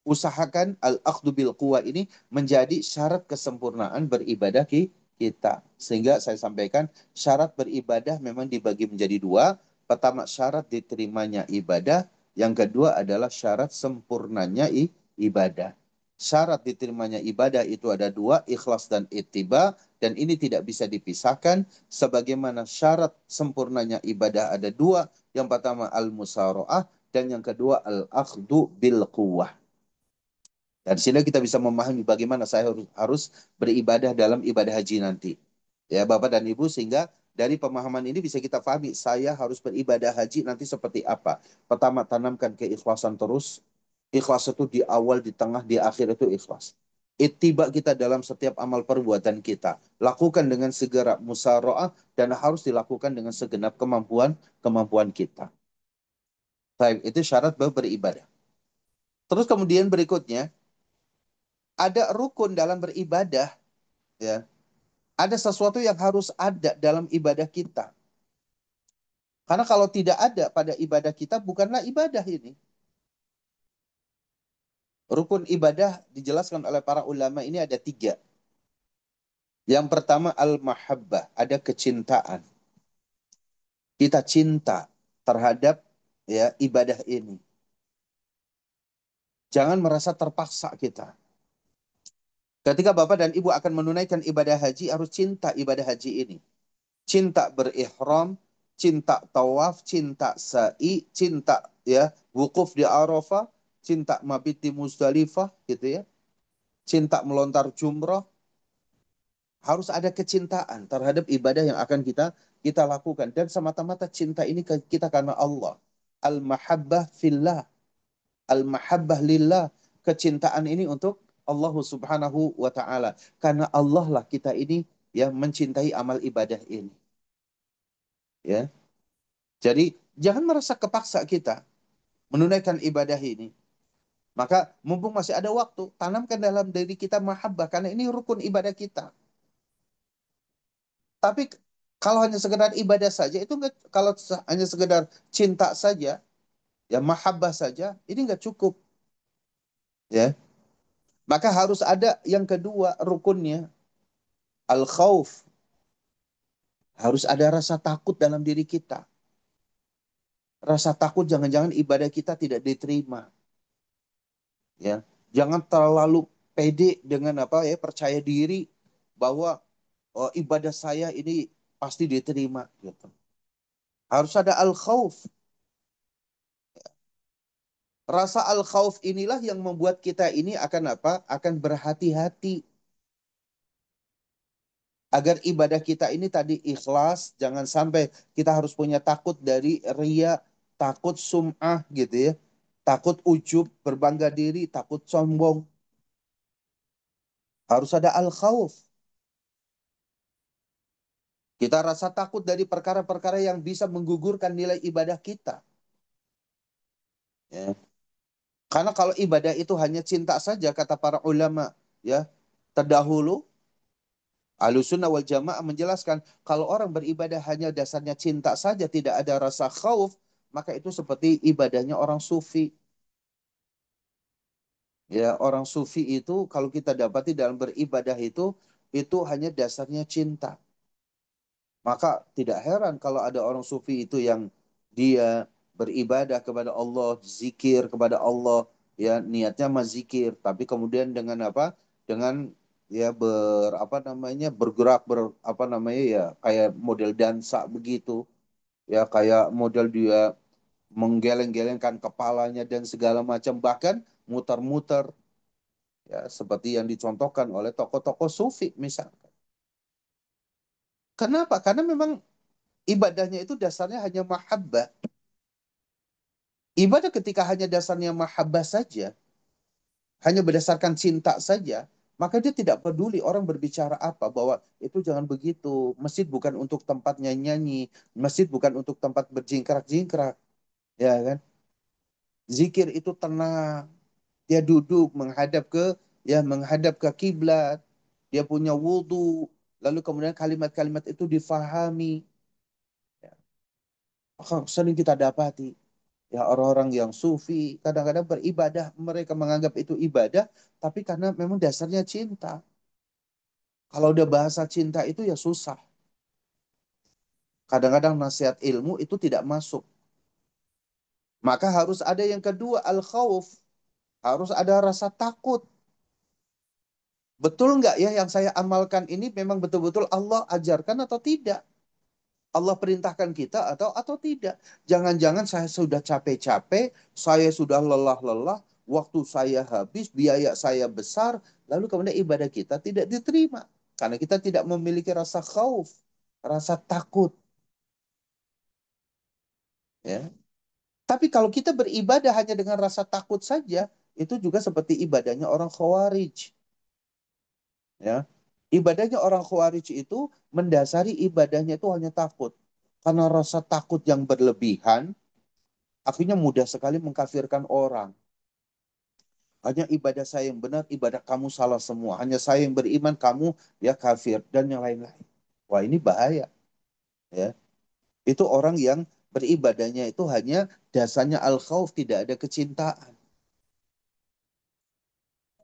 Usahakan al-akhdhu bil quwwah ini menjadi syarat kesempurnaan beribadah kita. Sehingga saya sampaikan syarat beribadah memang dibagi menjadi dua. Pertama syarat diterimanya ibadah, yang kedua adalah syarat sempurnanya ibadah. Syarat diterimanya ibadah itu ada dua, ikhlas dan ittiba, dan ini tidak bisa dipisahkan. Sebagaimana syarat sempurnanya ibadah ada dua, yang pertama al-musara'ah dan yang kedua al-akhdhu bil quwwah. Dan sini kita bisa memahami bagaimana saya harus beribadah dalam ibadah haji nanti. Ya, Bapak dan Ibu, sehingga dari pemahaman ini bisa kita pahami saya harus beribadah haji nanti seperti apa. Pertama, tanamkan keikhlasan terus. Ikhlas itu di awal, di tengah, di akhir itu ikhlas. Ittiba kita dalam setiap amal perbuatan kita. Lakukan dengan segera musyarakah dan harus dilakukan dengan segenap kemampuan kita. Baik, itu syarat beribadah. Terus kemudian berikutnya, ada rukun dalam beribadah, ya. Ada sesuatu yang harus ada dalam ibadah kita. Karena kalau tidak ada pada ibadah kita, bukanlah ibadah ini. Rukun ibadah dijelaskan oleh para ulama ini ada 3. Yang pertama al-mahabbah, ada kecintaan. Kita cinta terhadap ya ibadah ini. Jangan merasa terpaksa kita. Ketika Bapak dan Ibu akan menunaikan ibadah haji, harus cinta ibadah haji ini. Cinta berihram, cinta tawaf, cinta sa'i, cinta ya wukuf di Arafah, cinta mabit di Muzdalifah gitu ya. Cinta melontar jumrah, harus ada kecintaan terhadap ibadah yang akan kita lakukan dan semata-mata cinta ini kita karena Allah. Al-mahabbah fillah, al-mahabbah lillah. Kecintaan ini untuk Allah Subhanahu wa taala. Karena Allah lah kita ini yang mencintai amal ibadah ini. Ya. Jadi jangan merasa kepaksa kita menunaikan ibadah ini. Maka mumpung masih ada waktu, tanamkan dalam diri kita mahabbah karena ini rukun ibadah kita. Tapi kalau hanya sekedar ibadah saja itu enggak, kalau hanya sekedar cinta saja, ya mahabbah saja, ini enggak cukup, ya. Maka harus ada yang kedua rukunnya, al khauf. Harus ada rasa takut dalam diri kita. Rasa takut jangan-jangan ibadah kita tidak diterima. Ya, jangan terlalu pede dengan apa ya, percaya diri bahwa ibadah saya ini pasti diterima gitu. Harus ada al khauf. Rasa al khauf inilah yang membuat kita ini akan apa, akan berhati-hati agar ibadah kita ini tadi ikhlas. Jangan sampai kita harus punya takut dari ria, takut sum'ah gitu ya, takut ujub, berbangga diri, takut sombong. Harus ada al-khawf. Kita rasa takut dari perkara-perkara yang bisa menggugurkan nilai ibadah kita. Ya. Karena kalau ibadah itu hanya cinta saja, kata para ulama, ya terdahulu, Ahlussunnah wal Jamaah menjelaskan, kalau orang beribadah hanya dasarnya cinta saja, tidak ada rasa khauf, maka itu seperti ibadahnya orang sufi. Ya, orang sufi itu kalau kita dapati dalam beribadah itu hanya dasarnya cinta. Maka tidak heran kalau ada orang sufi itu yang dia beribadah kepada Allah, zikir kepada Allah, ya niatnya mah zikir, tapi kemudian dengan apa? Dengan ya apa namanya bergerak apa namanya ya kayak model dansa begitu, ya kayak model dia menggeleng-gelengkan kepalanya dan segala macam, bahkan muter-muter, ya seperti yang dicontohkan oleh tokoh-tokoh sufi misalnya. Kenapa? Karena memang ibadahnya itu dasarnya hanya mahabbah. Ibadah ketika hanya dasarnya mahabbah saja, hanya berdasarkan cinta saja, maka dia tidak peduli orang berbicara apa, bahwa itu jangan begitu. Masjid bukan untuk tempat nyanyi-nyanyi, masjid bukan untuk tempat berjingkrak-jingkrak, ya kan? Zikir itu tenang, dia duduk menghadap ke kiblat, dia punya wudhu, lalu kemudian kalimat-kalimat itu difahami. Ya. Maka sering kita dapati ya orang-orang yang sufi kadang-kadang beribadah, mereka menganggap itu ibadah, tapi karena memang dasarnya cinta. Kalau udah bahasa cinta itu ya susah. Kadang-kadang nasihat ilmu itu tidak masuk. Maka harus ada yang kedua, al-khawf. Harus ada rasa takut. Betul nggak ya yang saya amalkan ini memang betul-betul Allah ajarkan atau tidak? Allah perintahkan kita atau tidak? Jangan-jangan saya sudah capek-capek, saya sudah lelah-lelah, waktu saya habis, biaya saya besar, lalu kemudian ibadah kita tidak diterima karena kita tidak memiliki rasa khauf, rasa takut, ya. Tapi kalau kita beribadah hanya dengan rasa takut saja, itu juga seperti ibadahnya orang Khawarij, ya. Ibadahnya orang Khawarij itu mendasari ibadahnya itu hanya takut. Karena rasa takut yang berlebihan, akhirnya mudah sekali mengkafirkan orang. Hanya ibadah saya yang benar, ibadah kamu salah semua. Hanya saya yang beriman, kamu ya kafir dan yang lain-lain. Wah, ini bahaya, ya. Itu orang yang beribadahnya itu hanya dasarnya al-khauf, tidak ada kecintaan.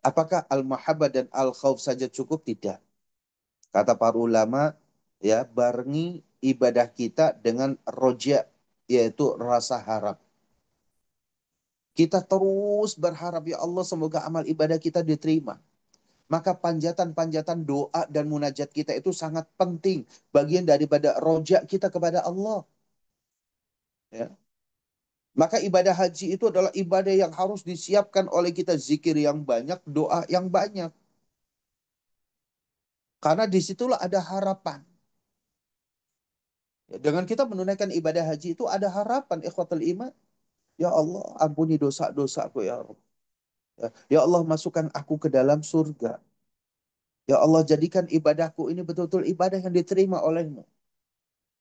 Apakah al-mahabbah dan al-khauf saja cukup? Tidak. Kata para ulama, ya, barengi ibadah kita dengan roja, yaitu rasa harap. Kita terus berharap, ya Allah, semoga amal ibadah kita diterima. Maka panjatan-panjatan doa dan munajat kita itu sangat penting. Bagian daripada roja kita kepada Allah. Ya. Maka ibadah haji itu adalah ibadah yang harus disiapkan oleh kita. Zikir yang banyak, doa yang banyak. Karena disitulah ada harapan. Ya, dengan kita menunaikan ibadah haji itu ada harapan, ikhwatul iman. Ya Allah, ampuni dosa-dosaku ya Allah. Ya, ya Allah, masukkan aku ke dalam surga. Ya Allah, jadikan ibadahku ini betul-betul ibadah yang diterima olehmu.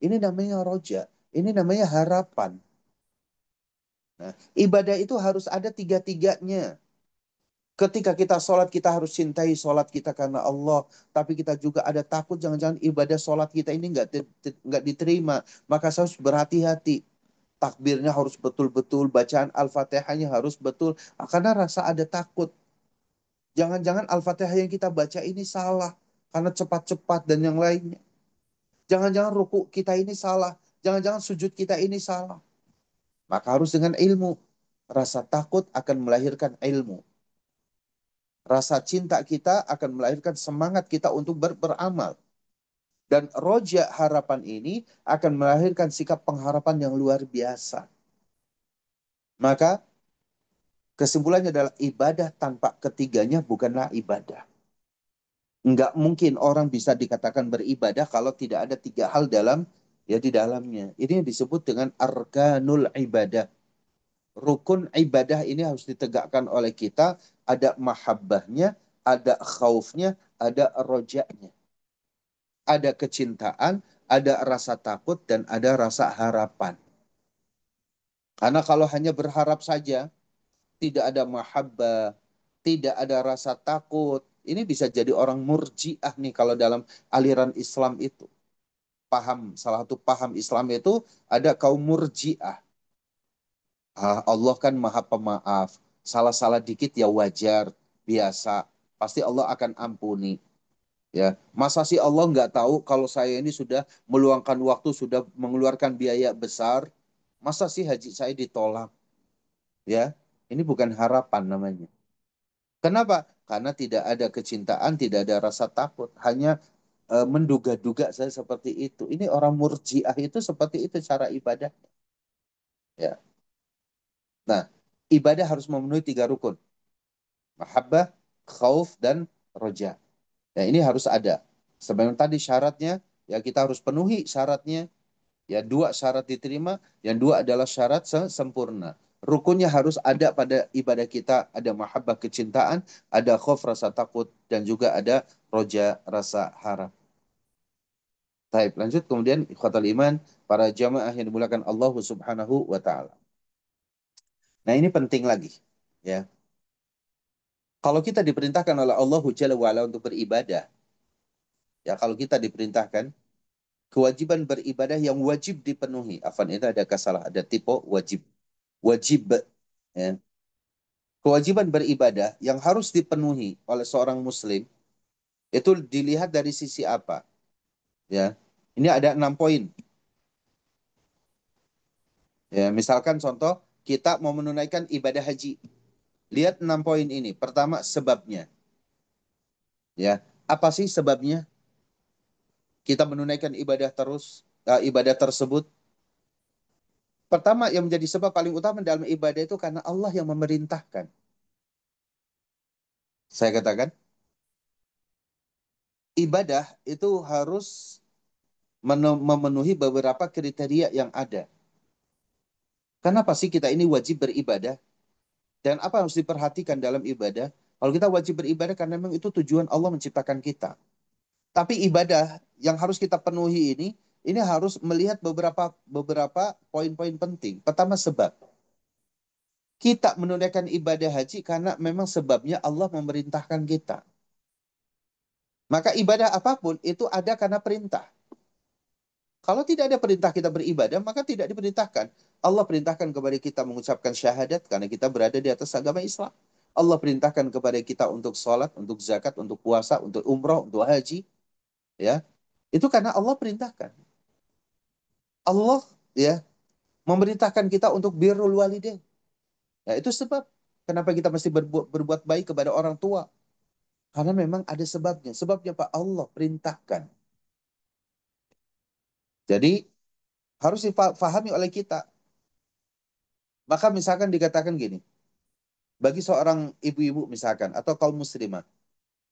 Ini namanya roja. Ini namanya harapan. Nah, ibadah itu harus ada tiga-tiganya. Ketika kita sholat, kita harus cintai sholat kita karena Allah. Tapi kita juga ada takut jangan-jangan ibadah sholat kita ini nggak diterima. Maka saya harus berhati-hati. Takbirnya harus betul-betul, bacaan Al-Fatihahnya harus betul. Karena rasa ada takut. Jangan-jangan Al-Fatihah yang kita baca ini salah. Karena cepat-cepat dan yang lainnya. Jangan-jangan ruku kita ini salah. Jangan-jangan sujud kita ini salah. Maka harus dengan ilmu. Rasa takut akan melahirkan ilmu. Rasa cinta kita akan melahirkan semangat kita untuk beramal. Dan roja harapan ini akan melahirkan sikap pengharapan yang luar biasa. Maka kesimpulannya adalah ibadah tanpa ketiganya bukanlah ibadah. Enggak mungkin orang bisa dikatakan beribadah kalau tidak ada tiga hal di dalamnya. Ini yang disebut dengan arkanul ibadah. Rukun ibadah ini harus ditegakkan oleh kita. Ada mahabbahnya, ada khaufnya, ada rojanya. Ada kecintaan, ada rasa takut, dan ada rasa harapan. Karena kalau hanya berharap saja, tidak ada mahabbah, tidak ada rasa takut, ini bisa jadi orang murjiah nih kalau dalam aliran Islam itu. Salah satu paham Islam itu ada kaum murjiah. Allah kan maha pemaaf. Salah-salah dikit ya wajar, biasa. Pasti Allah akan ampuni. Ya, masa sih Allah nggak tahu kalau saya ini sudah meluangkan waktu, sudah mengeluarkan biaya besar, masa sih haji saya ditolak? Ya, ini bukan harapan namanya. Kenapa? Karena tidak ada kecintaan, tidak ada rasa takut, hanya menduga-duga saya seperti itu. Ini orang murjiah itu seperti itu cara ibadah. Ya, nah ibadah harus memenuhi 3 rukun: mahabbah, khauf, dan roja. Ya, ini harus ada. Sebenarnya tadi syaratnya, ya kita harus penuhi syaratnya. Ya, 2 syarat diterima, yang 2 adalah syarat sempurna. Rukunnya harus ada pada ibadah kita, ada mahabbah kecintaan, ada khauf rasa takut, dan juga ada roja rasa harap. Baik, lanjut kemudian ikhwatal iman, para jamaah yang dimulakan Allah Subhanahu wa taala. Nah, ini penting lagi, ya. Kalau kita diperintahkan oleh Allah Jalla wa ala untuk beribadah, ya kalau kita diperintahkan kewajiban beribadah yang wajib dipenuhi. Afan itu ada kasalah, ada tipe wajib. Wajib, ya. Kewajiban beribadah yang harus dipenuhi oleh seorang muslim itu dilihat dari sisi apa? Ya. Ini ada 6 poin. Ya, misalkan contoh kita mau menunaikan ibadah haji. Lihat 6 poin ini. Pertama, sebabnya. Ya, apa sih sebabnya kita menunaikan ibadah tersebut? Pertama, yang menjadi sebab paling utama dalam ibadah itu karena Allah yang memerintahkan. Saya katakan, ibadah itu harus memenuhi beberapa kriteria yang ada. Kenapa sih kita ini wajib beribadah? Dan apa yang harus diperhatikan dalam ibadah? Kalau kita wajib beribadah karena memang itu tujuan Allah menciptakan kita. Tapi ibadah yang harus kita penuhi ini harus melihat beberapa beberapa poin-poin penting. Pertama, sebab. Kita menunaikan ibadah haji karena memang sebabnya Allah memerintahkan kita. Maka ibadah apapun itu ada karena perintah. Kalau tidak ada perintah kita beribadah, maka tidak diperintahkan. Allah perintahkan kepada kita mengucapkan syahadat karena kita berada di atas agama Islam. Allah perintahkan kepada kita untuk sholat, untuk zakat, untuk puasa, untuk umroh, untuk haji. Ya, itu karena Allah perintahkan. Allah ya memerintahkan kita untuk birrul walidain. Ya, itu sebab kenapa kita mesti berbuat baik kepada orang tua. Karena memang ada sebabnya. Sebabnya Pak Allah perintahkan. Jadi harus difahami oleh kita. Maka misalkan dikatakan gini, bagi seorang ibu-ibu misalkan, atau kaum muslimah,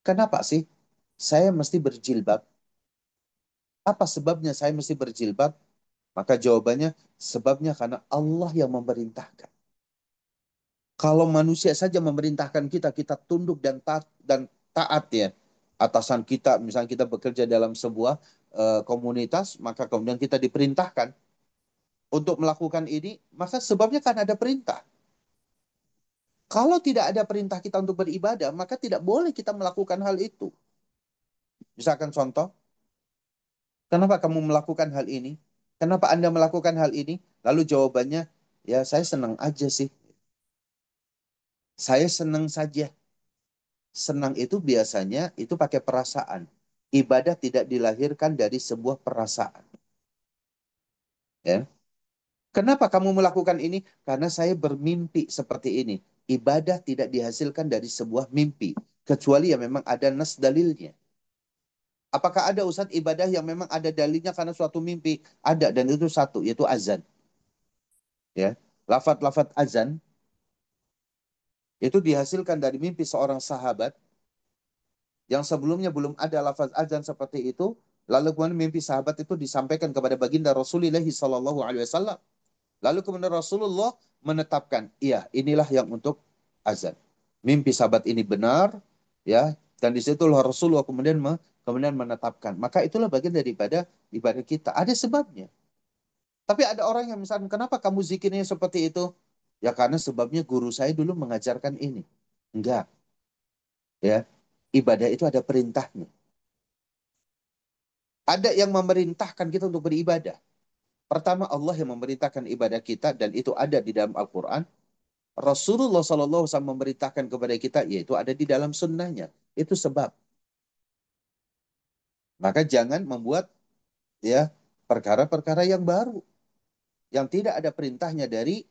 kenapa sih saya mesti berjilbab? Apa sebabnya saya mesti berjilbab? Maka jawabannya, sebabnya karena Allah yang memerintahkan. Kalau manusia saja memerintahkan kita, kita tunduk dan taat ya. Atasan kita, misalnya kita bekerja dalam sebuah komunitas, maka kemudian kita diperintahkan untuk melakukan ini, maka sebabnya kan ada perintah. Kalau tidak ada perintah kita untuk beribadah, maka tidak boleh kita melakukan hal itu. Misalkan contoh, kenapa kamu melakukan hal ini? Kenapa Anda melakukan hal ini? Lalu jawabannya, ya saya senang aja sih. Saya senang saja. Senang itu biasanya itu pakai perasaan. Ibadah tidak dilahirkan dari sebuah perasaan. Ya. Kenapa kamu melakukan ini? Karena saya bermimpi seperti ini. Ibadah tidak dihasilkan dari sebuah mimpi. Kecuali ya memang ada nas dalilnya. Apakah ada Ustadz ibadah yang memang ada dalilnya karena suatu mimpi? Ada, dan itu satu, yaitu azan. Ya, lafat-lafat azan itu dihasilkan dari mimpi seorang sahabat yang sebelumnya belum ada lafaz azan seperti itu. Lalu kemudian mimpi sahabat itu disampaikan kepada baginda Rasulullah SAW. Lalu kemudian Rasulullah menetapkan, iya inilah yang untuk azan. Mimpi sahabat ini benar, ya. Dan di situ Rasulullah kemudian menetapkan. Maka itulah bagian daripada ibadah kita. Ada sebabnya. Tapi ada orang yang misalkan, kenapa kamu zikirnya seperti itu? Ya karena sebabnya guru saya dulu mengajarkan ini. Enggak, ya. Ibadah itu ada perintahnya. Ada yang memerintahkan kita untuk beribadah. Pertama Allah yang memerintahkan ibadah kita dan itu ada di dalam Al-Quran. Rasulullah SAW memerintahkan kepada kita yaitu ada di dalam sunnahnya. Itu sebab. Maka jangan membuat ya perkara-perkara yang baru yang tidak ada perintahnya dari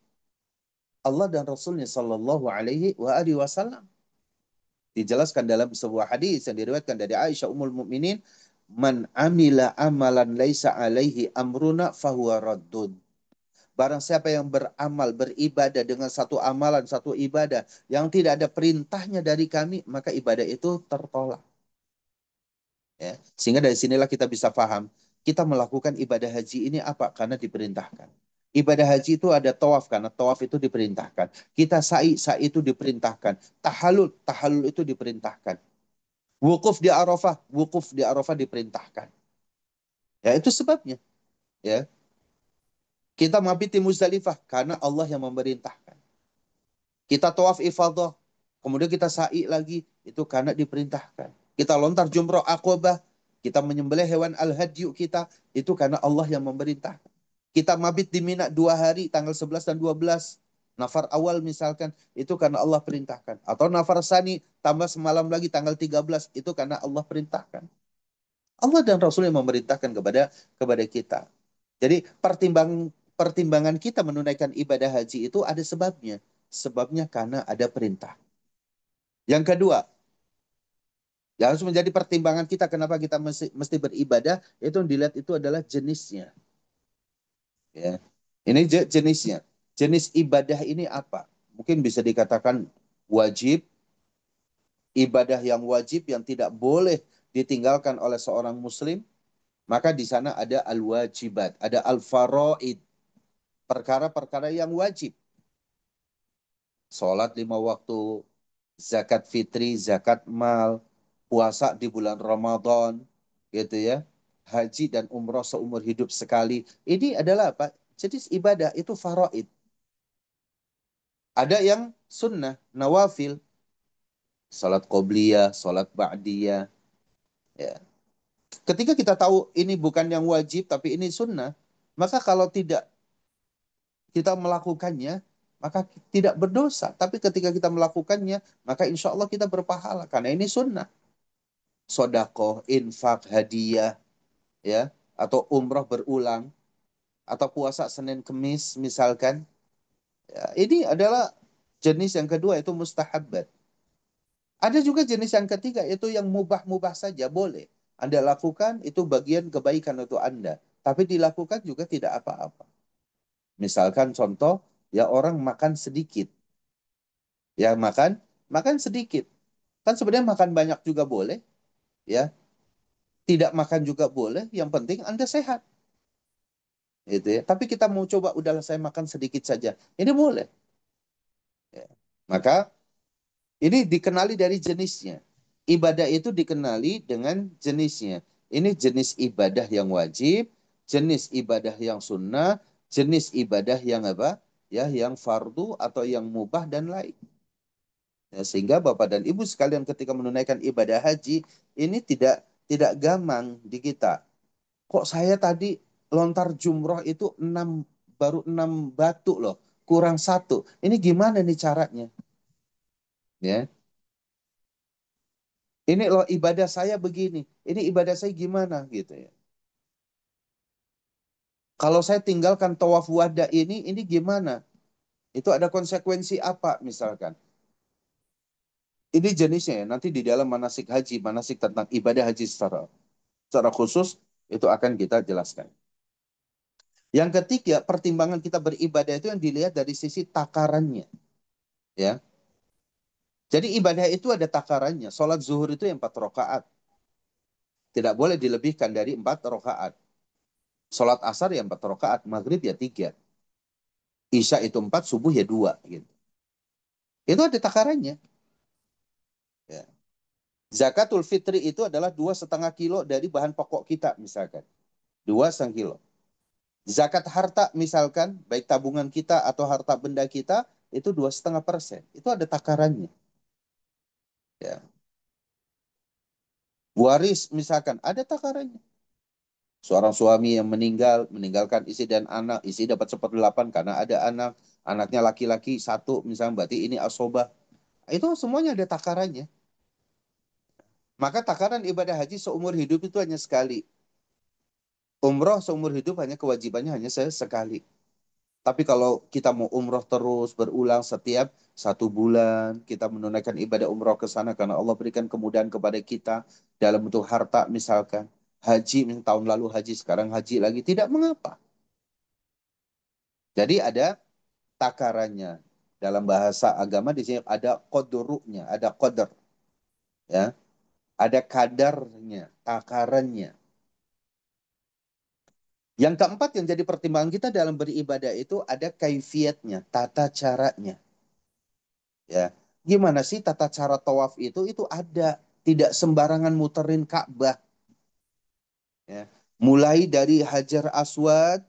Allah dan Rasulnya Sallallahu Alaihi Wasallam. Dijelaskan dalam sebuah hadis yang diriwayatkan dari Aisyah Ummul Mukminin, "Man amila amalan laisa alaihi amruna fahuwa raddun." Barang siapa yang beramal, beribadah dengan satu amalan, satu ibadah yang tidak ada perintahnya dari kami, maka ibadah itu tertolak. Ya. Sehingga dari sinilah kita bisa paham, kita melakukan ibadah haji ini apa? Karena diperintahkan. Ibadah haji itu ada tawaf, karena tawaf itu diperintahkan. Kita sa'i itu diperintahkan. Tahalul itu diperintahkan. Wukuf di Arafah diperintahkan. Ya itu sebabnya. Ya, kita mabit di Muzdalifah karena Allah yang memerintahkan. Kita tawaf ifadah, kemudian kita sa'i lagi, itu karena diperintahkan. Kita lontar jumrah Aqabah, kita menyembelih hewan al-hadyu kita, itu karena Allah yang memerintahkan. Kita mabit di Mina 2 hari, tanggal 11 dan 12, nafar awal misalkan, itu karena Allah perintahkan. Atau nafar sani, tambah semalam lagi tanggal 13, itu karena Allah perintahkan. Allah dan Rasul yang memerintahkan kepada kita. Jadi pertimbangan kita menunaikan ibadah haji itu ada sebabnya. Sebabnya karena ada perintah. Yang kedua, yang harus menjadi pertimbangan kita kenapa kita mesti beribadah, itu yang dilihat itu adalah jenisnya. Ya. Ini jenisnya. Jenis ibadah ini apa? Mungkin bisa dikatakan wajib, ibadah yang wajib yang tidak boleh ditinggalkan oleh seorang muslim. Maka di sana ada al-wajibat, ada al-faraid, perkara-perkara yang wajib. Sholat 5 waktu, zakat fitri, zakat mal, puasa di bulan Ramadan, gitu ya. Haji dan umroh seumur hidup sekali. Ini adalah apa? Jadi ibadah itu faraid. Ada yang sunnah, nawafil, salat qobliyah, salat ba'diyah. Ya. Ketika kita tahu ini bukan yang wajib, tapi ini sunnah, maka kalau tidak kita melakukannya, maka tidak berdosa. Tapi ketika kita melakukannya, maka insya Allah kita berpahala. Karena ini sunnah. Sodakoh, infak, hadiah, ya, atau umroh berulang, atau puasa Senin Kemis misalkan. Ya, ini adalah jenis yang kedua, itu mustahabat. Ada juga jenis yang ketiga, itu yang mubah-mubah saja, boleh. Anda lakukan, itu bagian kebaikan untuk Anda. Tapi dilakukan juga tidak apa-apa. Misalkan contoh, ya orang makan sedikit. Ya makan sedikit. Kan sebenarnya makan banyak juga boleh, ya. Tidak makan juga boleh, yang penting Anda sehat. Gitu ya. Tapi kita mau coba, udahlah saya makan sedikit saja. Ini boleh. Ya. Maka ini dikenali dari jenisnya. Ibadah itu dikenali dengan jenisnya. Ini jenis ibadah yang wajib, jenis ibadah yang sunnah, jenis ibadah yang apa? Ya, yang fardu atau yang mubah dan lain. Ya, sehingga Bapak dan Ibu sekalian ketika menunaikan ibadah haji, ini tidak gampang di kita. Kok saya tadi lontar jumroh itu baru 6 batu loh, kurang satu. Ini gimana nih caranya? Ya, ini loh ibadah saya begini, ini ibadah saya gimana gitu ya. Kalau saya tinggalkan tawaf wada ini gimana? Itu ada konsekuensi apa misalkan? Ini jenisnya ya, nanti di dalam manasik haji, manasik tentang ibadah haji secara khusus, itu akan kita jelaskan. Yang ketiga, pertimbangan kita beribadah itu yang dilihat dari sisi takarannya. Ya, jadi ibadah itu ada takarannya. Sholat zuhur itu yang 4 rakaat. Tidak boleh dilebihkan dari 4 rakaat. Sholat asar ya 4 rakaat. Maghrib ya 3. Isya itu 4, subuh ya 2. Gitu. Itu ada takarannya. Ya. Zakatul fitri itu adalah 2,5 kilo dari bahan pokok kita misalkan. 2,5 kilo. Zakat harta misalkan, baik tabungan kita atau harta benda kita, itu 2,5%. Itu ada takarannya. Ya. Waris misalkan, ada takarannya. Seorang suami yang meninggalkan istri dan anak, istri dapat 1/8 karena ada anak, anaknya laki-laki satu, misalnya berarti ini asobah. Itu semuanya ada takarannya. Maka takaran ibadah haji seumur hidup itu hanya sekali. Umroh seumur hidup hanya kewajibannya hanya sekali. Tapi kalau kita mau umroh terus berulang setiap 1 bulan, kita menunaikan ibadah umroh ke sana karena Allah berikan kemudahan kepada kita dalam bentuk harta misalkan. Haji, tahun lalu haji, sekarang haji lagi, tidak mengapa. Jadi ada takarannya. Dalam bahasa agama di sini ada qadrunya, ada qadar, ya. Ada kadarnya, takarannya. Yang keempat yang jadi pertimbangan kita dalam beribadah itu ada kaifiatnya, tata caranya. Ya, gimana sih tata cara tawaf itu? Itu ada, tidak sembarangan muterin Ka'bah. Ya, mulai dari Hajar Aswad,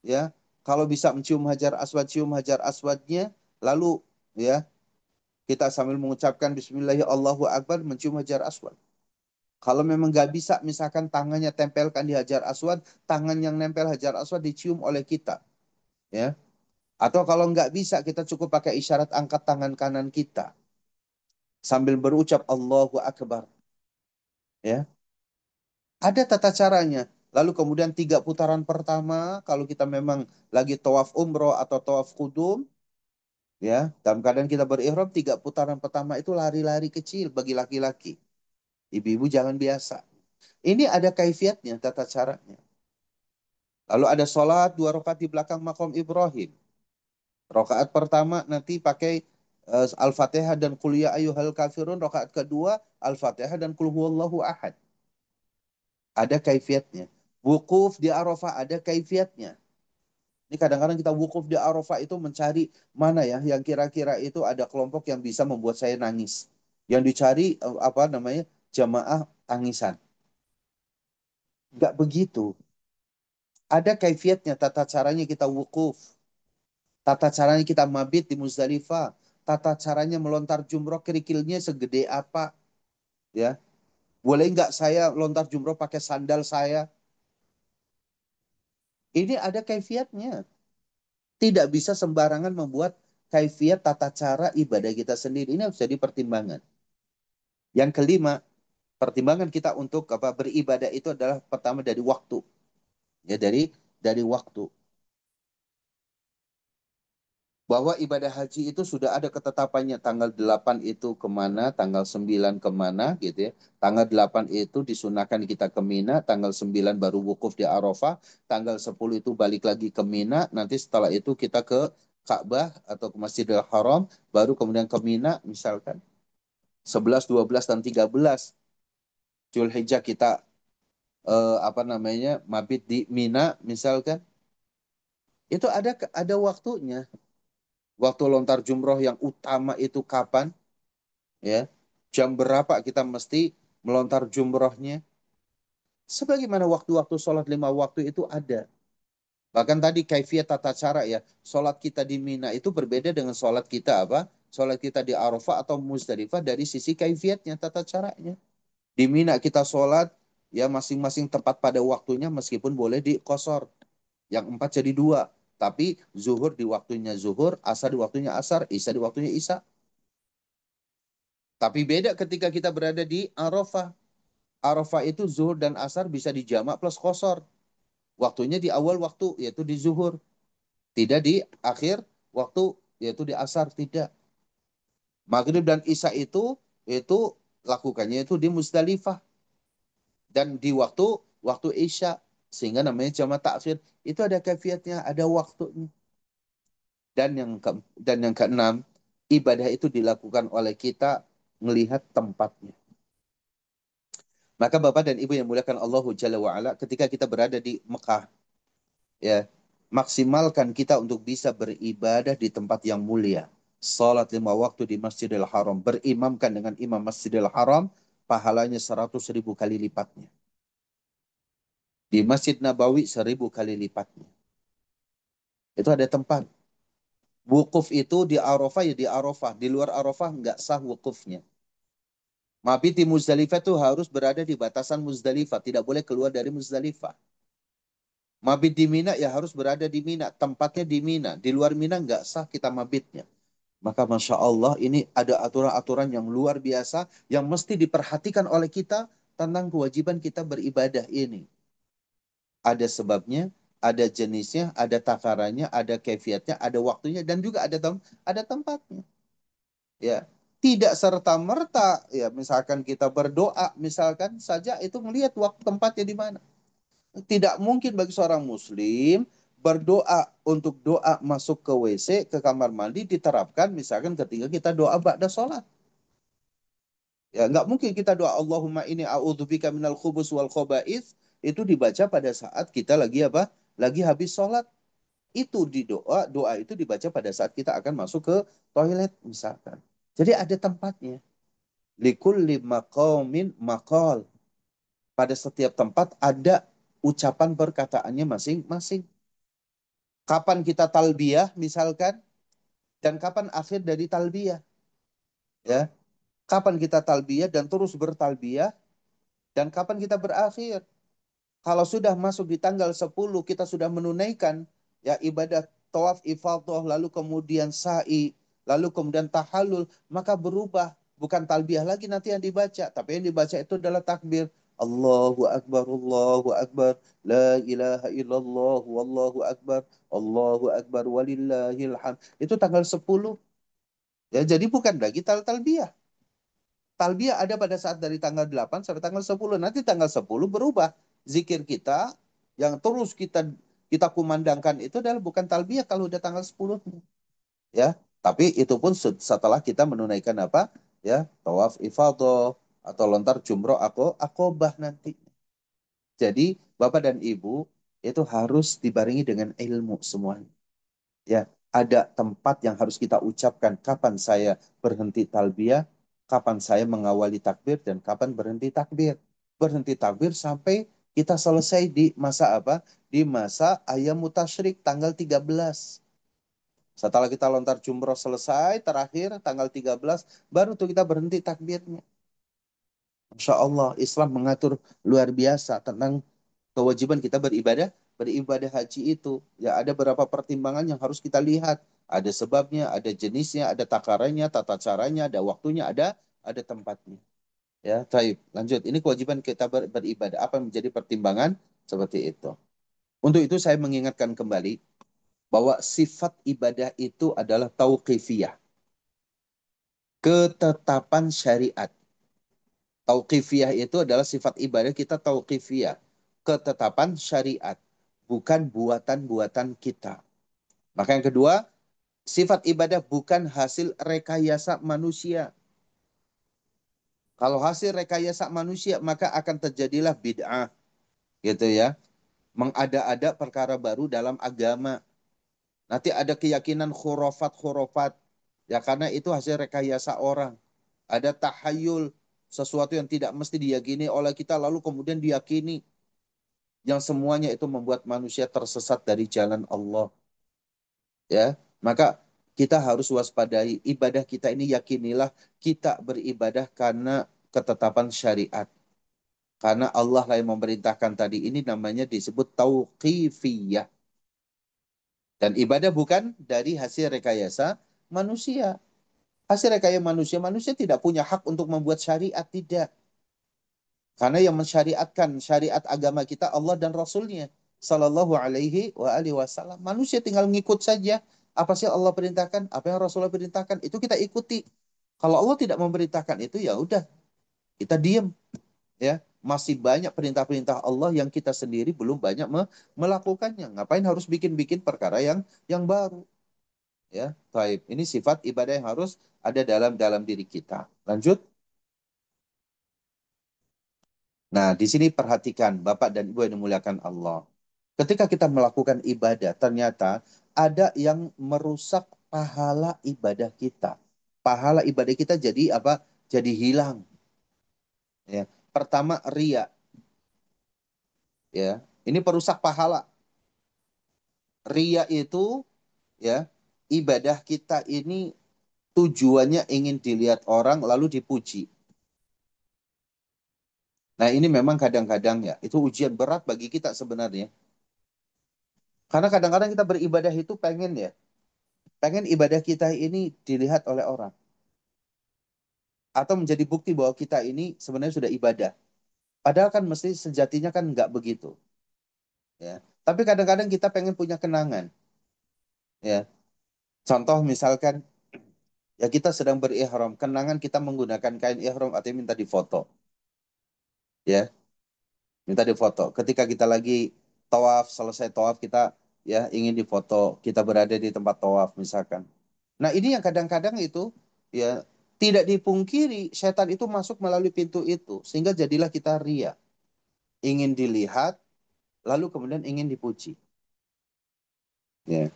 ya, kalau bisa mencium Hajar Aswad, cium Hajar Aswadnya, lalu ya kita sambil mengucapkan Bismillahirrahmanirrahim, Allahu Akbar, mencium Hajar Aswad. Kalau memang nggak bisa, misalkan tangannya tempelkan di Hajar Aswad, tangan yang nempel Hajar Aswad dicium oleh kita, ya. Atau kalau nggak bisa, kita cukup pakai isyarat angkat tangan kanan kita sambil berucap Allahu Akbar, ya. Ada tata caranya. Lalu kemudian 3 putaran pertama, kalau kita memang lagi tawaf umroh atau tawaf kudum, ya, dalam keadaan kita berihram, 3 putaran pertama itu lari-lari kecil bagi laki-laki. Ibu-ibu jangan biasa. Ini ada kaifiatnya, tata caranya. Lalu ada sholat 2 rakaat di belakang makom Ibrahim. Rakaat pertama nanti pakai Al-Fatihah dan Qul ya ayyuhal kafirun. Rakaat kedua Al-Fatihah dan Qul huwallahu ahad. Ada kaifiatnya. Wukuf di Arafah ada kaifiatnya. Ini kadang-kadang kita wukuf di Arafah itu mencari mana ya yang kira-kira itu ada kelompok yang bisa membuat saya nangis. Yang dicari apa namanya jamaah tangisan. Enggak begitu. Ada kaifiatnya, tata caranya kita wukuf. Tata caranya kita mabit di Muzdalifah. Tata caranya melontar jumroh kerikilnya segede apa. Ya, boleh nggak saya lontar jumroh pakai sandal saya? Ini ada kaifiatnya. Tidak bisa sembarangan membuat kaifiat tata cara ibadah kita sendiri. Ini harus jadi pertimbangan. Yang kelima, pertimbangan kita untuk apa beribadah itu adalah pertama dari waktu. Ya, dari waktu. Bahwa ibadah haji itu sudah ada ketetapannya, tanggal 8 itu kemana, tanggal 9 kemana gitu ya. Tanggal 8 itu disunahkan kita ke Mina, tanggal 9 baru wukuf di Arafah, tanggal 10 itu balik lagi ke Mina, nanti setelah itu kita ke Ka'bah atau ke Masjidil Haram, baru kemudian ke Mina misalkan. 11, 12, dan 13 Zulhijjah kita apa namanya mabit di Mina misalkan. Itu ada waktunya. Waktu lontar jumroh yang utama itu kapan? Ya, jam berapa kita mesti melontar jumrohnya? Sebagaimana waktu-waktu sholat 5 waktu itu ada. Bahkan tadi kaifiat tata cara ya, sholat kita di Mina itu berbeda dengan sholat kita apa? Sholat kita di Arafah atau Muzdalifah dari sisi kaifiatnya, tata caranya. Di Mina kita sholat ya masing-masing tepat pada waktunya meskipun boleh dikosor. Yang 4 jadi 2. Tapi zuhur di waktunya zuhur, asar di waktunya asar, isya di waktunya isya. Tapi beda ketika kita berada di Arafah. Arafah itu zuhur dan asar bisa dijamak plus kosor. Waktunya di awal waktu, yaitu di zuhur. Tidak di akhir waktu, yaitu di asar. Tidak. Maghrib dan isya itu lakukannya itu di Musdalifah. Dan di waktu isya. Sehingga namanya jamak takhir. Itu ada kafiatnya, ada waktunya. Dan yang keenam, ibadah itu dilakukan oleh kita melihat tempatnya. Maka Bapak dan Ibu yang muliakan Allah Jalla wa'ala, ketika kita berada di Mekah, ya, maksimalkan kita untuk bisa beribadah di tempat yang mulia. Salat 5 waktu di Masjidil Haram, berimamkan dengan imam Masjidil Haram, pahalanya 100.000 kali lipatnya. Di Masjid Nabawi 1.000 kali lipatnya. Itu ada tempat. Wukuf itu di Arafah ya di Arafah. Di luar Arafah nggak sah wukufnya. Mabit di Muzdalifah itu harus berada di batasan Muzdalifah. Tidak boleh keluar dari Muzdalifah. Mabit di Mina ya harus berada di Mina. Tempatnya di Mina. Di luar Mina nggak sah kita mabitnya. Maka Masya Allah ini ada aturan-aturan yang luar biasa yang mesti diperhatikan oleh kita tentang kewajiban kita beribadah ini. Ada sebabnya, ada jenisnya, ada takarannya, ada kefiatnya, ada waktunya, dan juga ada tempatnya. Ya, tidak serta merta ya misalkan kita berdoa misalkan saja itu melihat waktu tempatnya di mana. Tidak mungkin bagi seorang muslim berdoa untuk doa masuk ke WC, ke kamar mandi diterapkan misalkan ketika kita doa ba'da sholat. Ya, nggak mungkin kita doa Allahumma ini a'udzubika minal khubus wal khobais itu dibaca pada saat kita lagi apa? Lagi habis sholat. Itu di doa itu dibaca pada saat kita akan masuk ke toilet misalkan. Jadi ada tempatnya. Likulli maqamin maqal. Pada setiap tempat ada ucapan perkataannya masing-masing. Kapan kita talbiyah misalkan dan kapan akhir dari talbiyah, ya. Kapan kita talbiyah dan terus bertalbiyah dan kapan kita berakhir. Kalau sudah masuk di tanggal 10 kita sudah menunaikan ya ibadah tawaf ifadah lalu kemudian sa'i lalu kemudian tahallul maka berubah bukan talbiyah lagi nanti yang dibaca tapi yang dibaca itu adalah takbir Allahu akbar la ilaha illallah wallahu akbar walillahil hamd itu tanggal 10 ya jadi bukan lagi talbiyah. Talbiyah ada pada saat dari tanggal 8 sampai tanggal 10. Nanti tanggal 10 berubah. Zikir kita yang terus kita kumandangkan itu adalah bukan talbiyah kalau udah tanggal 10. Ya, tapi itu pun setelah kita menunaikan apa? Ya, tawaf ifadah atau lontar jumroh akobah nanti. Jadi, Bapak dan Ibu itu harus dibarengi dengan ilmu semuanya. Ya, ada tempat yang harus kita ucapkan kapan saya berhenti talbiyah, kapan saya mengawali takbir dan kapan berhenti takbir. Berhenti takbir sampai kita selesai di masa apa? Di masa ayam mutasyrik tanggal 13. Setelah kita lontar jumroh selesai, terakhir tanggal 13, baru tuh kita berhenti takbirnya. Masya Allah, Islam mengatur luar biasa tentang kewajiban kita beribadah haji itu. Ya ada beberapa pertimbangan yang harus kita lihat. Ada sebabnya, ada jenisnya, ada takarannya, tata caranya, ada waktunya, ada tempatnya. Ya, taib. Lanjut. Ini kewajiban kita beribadah. Apa yang menjadi pertimbangan seperti itu. Untuk itu saya mengingatkan kembali bahwa sifat ibadah itu adalah tauqifiyah, ketetapan syariat. Tauqifiyah itu adalah sifat ibadah kita tauqifiyah, ketetapan syariat, bukan buatan-buatan kita. Maka yang kedua, sifat ibadah bukan hasil rekayasa manusia. Kalau hasil rekayasa manusia, maka akan terjadilah bid'ah, gitu ya. Mengada-ada perkara baru dalam agama. Nanti ada keyakinan khurafat-khurafat. Ya karena itu hasil rekayasa orang. Ada tahayul, sesuatu yang tidak mesti diyakini oleh kita, lalu kemudian diyakini. Yang semuanya itu membuat manusia tersesat dari jalan Allah. Ya, maka kita harus waspadai ibadah kita ini yakinilah kita beribadah karena ketetapan syariat. Karena Allah lah yang memerintahkan tadi ini namanya disebut tauqifiyah. Dan ibadah bukan dari hasil rekayasa manusia. Hasil rekayasa manusia, manusia tidak punya hak untuk membuat syariat, tidak. Karena yang mensyariatkan syariat agama kita Allah dan Rasulnya. Sallallahu alaihi wa alihi wasallam. Manusia tinggal ngikut saja. Apa sih Allah perintahkan? Apa yang Rasulullah perintahkan? Itu kita ikuti. Kalau Allah tidak memerintahkan itu, ya udah. Kita diam. Ya, masih banyak perintah-perintah Allah yang kita sendiri belum banyak melakukannya. Ngapain harus bikin-bikin perkara yang baru? Ya, baik. Ini sifat ibadah yang harus ada dalam dalam diri kita. Lanjut. Nah, di sini perhatikan Bapak dan Ibu yang dimuliakan Allah. Ketika kita melakukan ibadah, ternyata ada yang merusak pahala ibadah kita. Pahala ibadah kita jadi apa? Jadi hilang. Ya. Pertama ria, ya. Ini perusak pahala. Ria itu ya ibadah kita ini tujuannya ingin dilihat orang lalu dipuji. Nah, ini memang kadang-kadang ya, itu ujian berat bagi kita sebenarnya. Karena kadang-kadang kita beribadah itu pengen ya, pengen ibadah kita ini dilihat oleh orang. Atau menjadi bukti bahwa kita ini sebenarnya sudah ibadah. Padahal kan mesti sejatinya kan nggak begitu. Ya. Tapi kadang-kadang kita pengen punya kenangan. Ya. Contoh misalkan, ya kita sedang berihram, kenangan kita menggunakan kain ihram atau minta difoto. Ya, minta difoto. Ketika kita lagi tawaf, selesai tawaf kita ya ingin difoto, kita berada di tempat tawaf misalkan. Nah, ini yang kadang-kadang itu ya tidak dipungkiri setan itu masuk melalui pintu itu sehingga jadilah kita ria, ingin dilihat lalu kemudian ingin dipuji. Ya.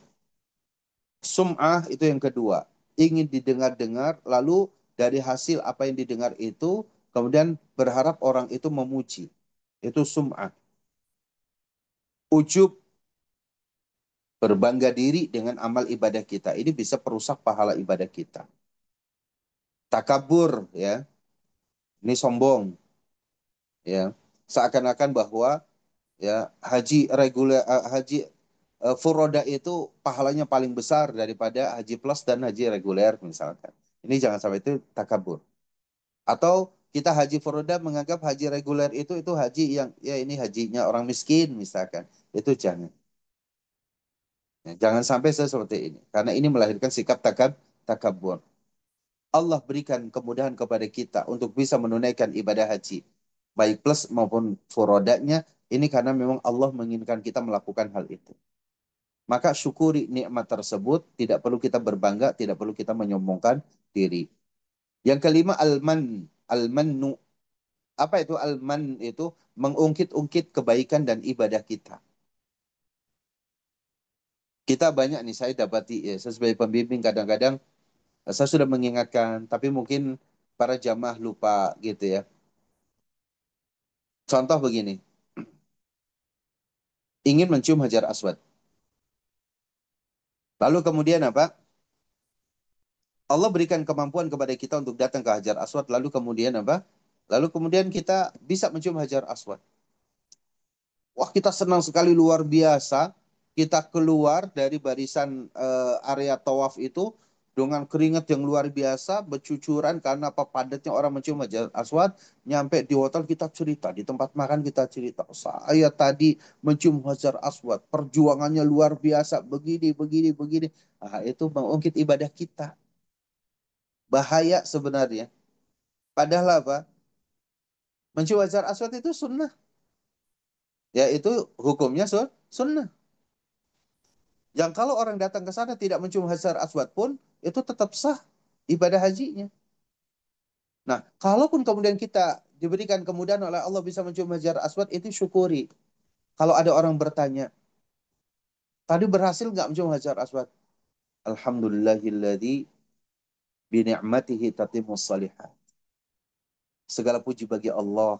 Sum'ah itu yang kedua, ingin didengar-dengar lalu dari hasil apa yang didengar itu kemudian berharap orang itu memuji. Itu sum'ah. Ujub, berbangga diri dengan amal ibadah kita. Ini bisa perusak pahala ibadah kita. Takabur, ya, ini sombong, ya. Seakan-akan bahwa ya haji reguler, haji furoda itu pahalanya paling besar daripada haji plus dan haji reguler misalkan. Ini jangan sampai itu takabur. Atau kita haji furoda menganggap haji reguler itu haji yang ya ini hajinya orang miskin misalkan. Itu jangan. Ya, jangan sampai seperti ini. Karena ini melahirkan sikap takabur. Allah berikan kemudahan kepada kita untuk bisa menunaikan ibadah haji. Baik plus maupun furodanya. Ini karena memang Allah menginginkan kita melakukan hal itu. Maka syukuri nikmat tersebut. Tidak perlu kita berbangga. Tidak perlu kita menyombongkan diri. Yang kelima, al-man. Al-mannu. Apa itu al-man itu? Mengungkit-ungkit kebaikan dan ibadah kita. Kita banyak nih, saya dapati ya, saya sebagai pembimbing kadang-kadang saya sudah mengingatkan, tapi mungkin para jamaah lupa gitu ya. Contoh begini, ingin mencium Hajar Aswad. Lalu kemudian apa? Allah berikan kemampuan kepada kita untuk datang ke Hajar Aswad. Lalu kemudian apa? Lalu kemudian kita bisa mencium Hajar Aswad. Wah, kita senang sekali luar biasa. Kita keluar dari barisan area tawaf itu dengan keringat yang luar biasa, bercucuran karena apa padatnya orang mencium Hajar Aswad. Nyampe di hotel kita cerita, di tempat makan kita cerita. Saya tadi mencium Hajar Aswad, perjuangannya luar biasa, begini, begini, begini. Nah, itu mengungkit ibadah kita. Bahaya sebenarnya. Padahal apa? Mencium Hajar Aswad itu sunnah. Ya itu hukumnya sunnah. Yang kalau orang datang ke sana tidak mencium Hajar Aswad pun, itu tetap sah ibadah hajinya. Nah, kalaupun kemudian kita diberikan kemudahan oleh Allah bisa mencium Hajar Aswad, itu syukuri. Kalau ada orang bertanya, tadi berhasil nggak mencium Hajar Aswad? Alhamdulillahilladzi bini'matihi tatimmus salihat. Segala puji bagi Allah.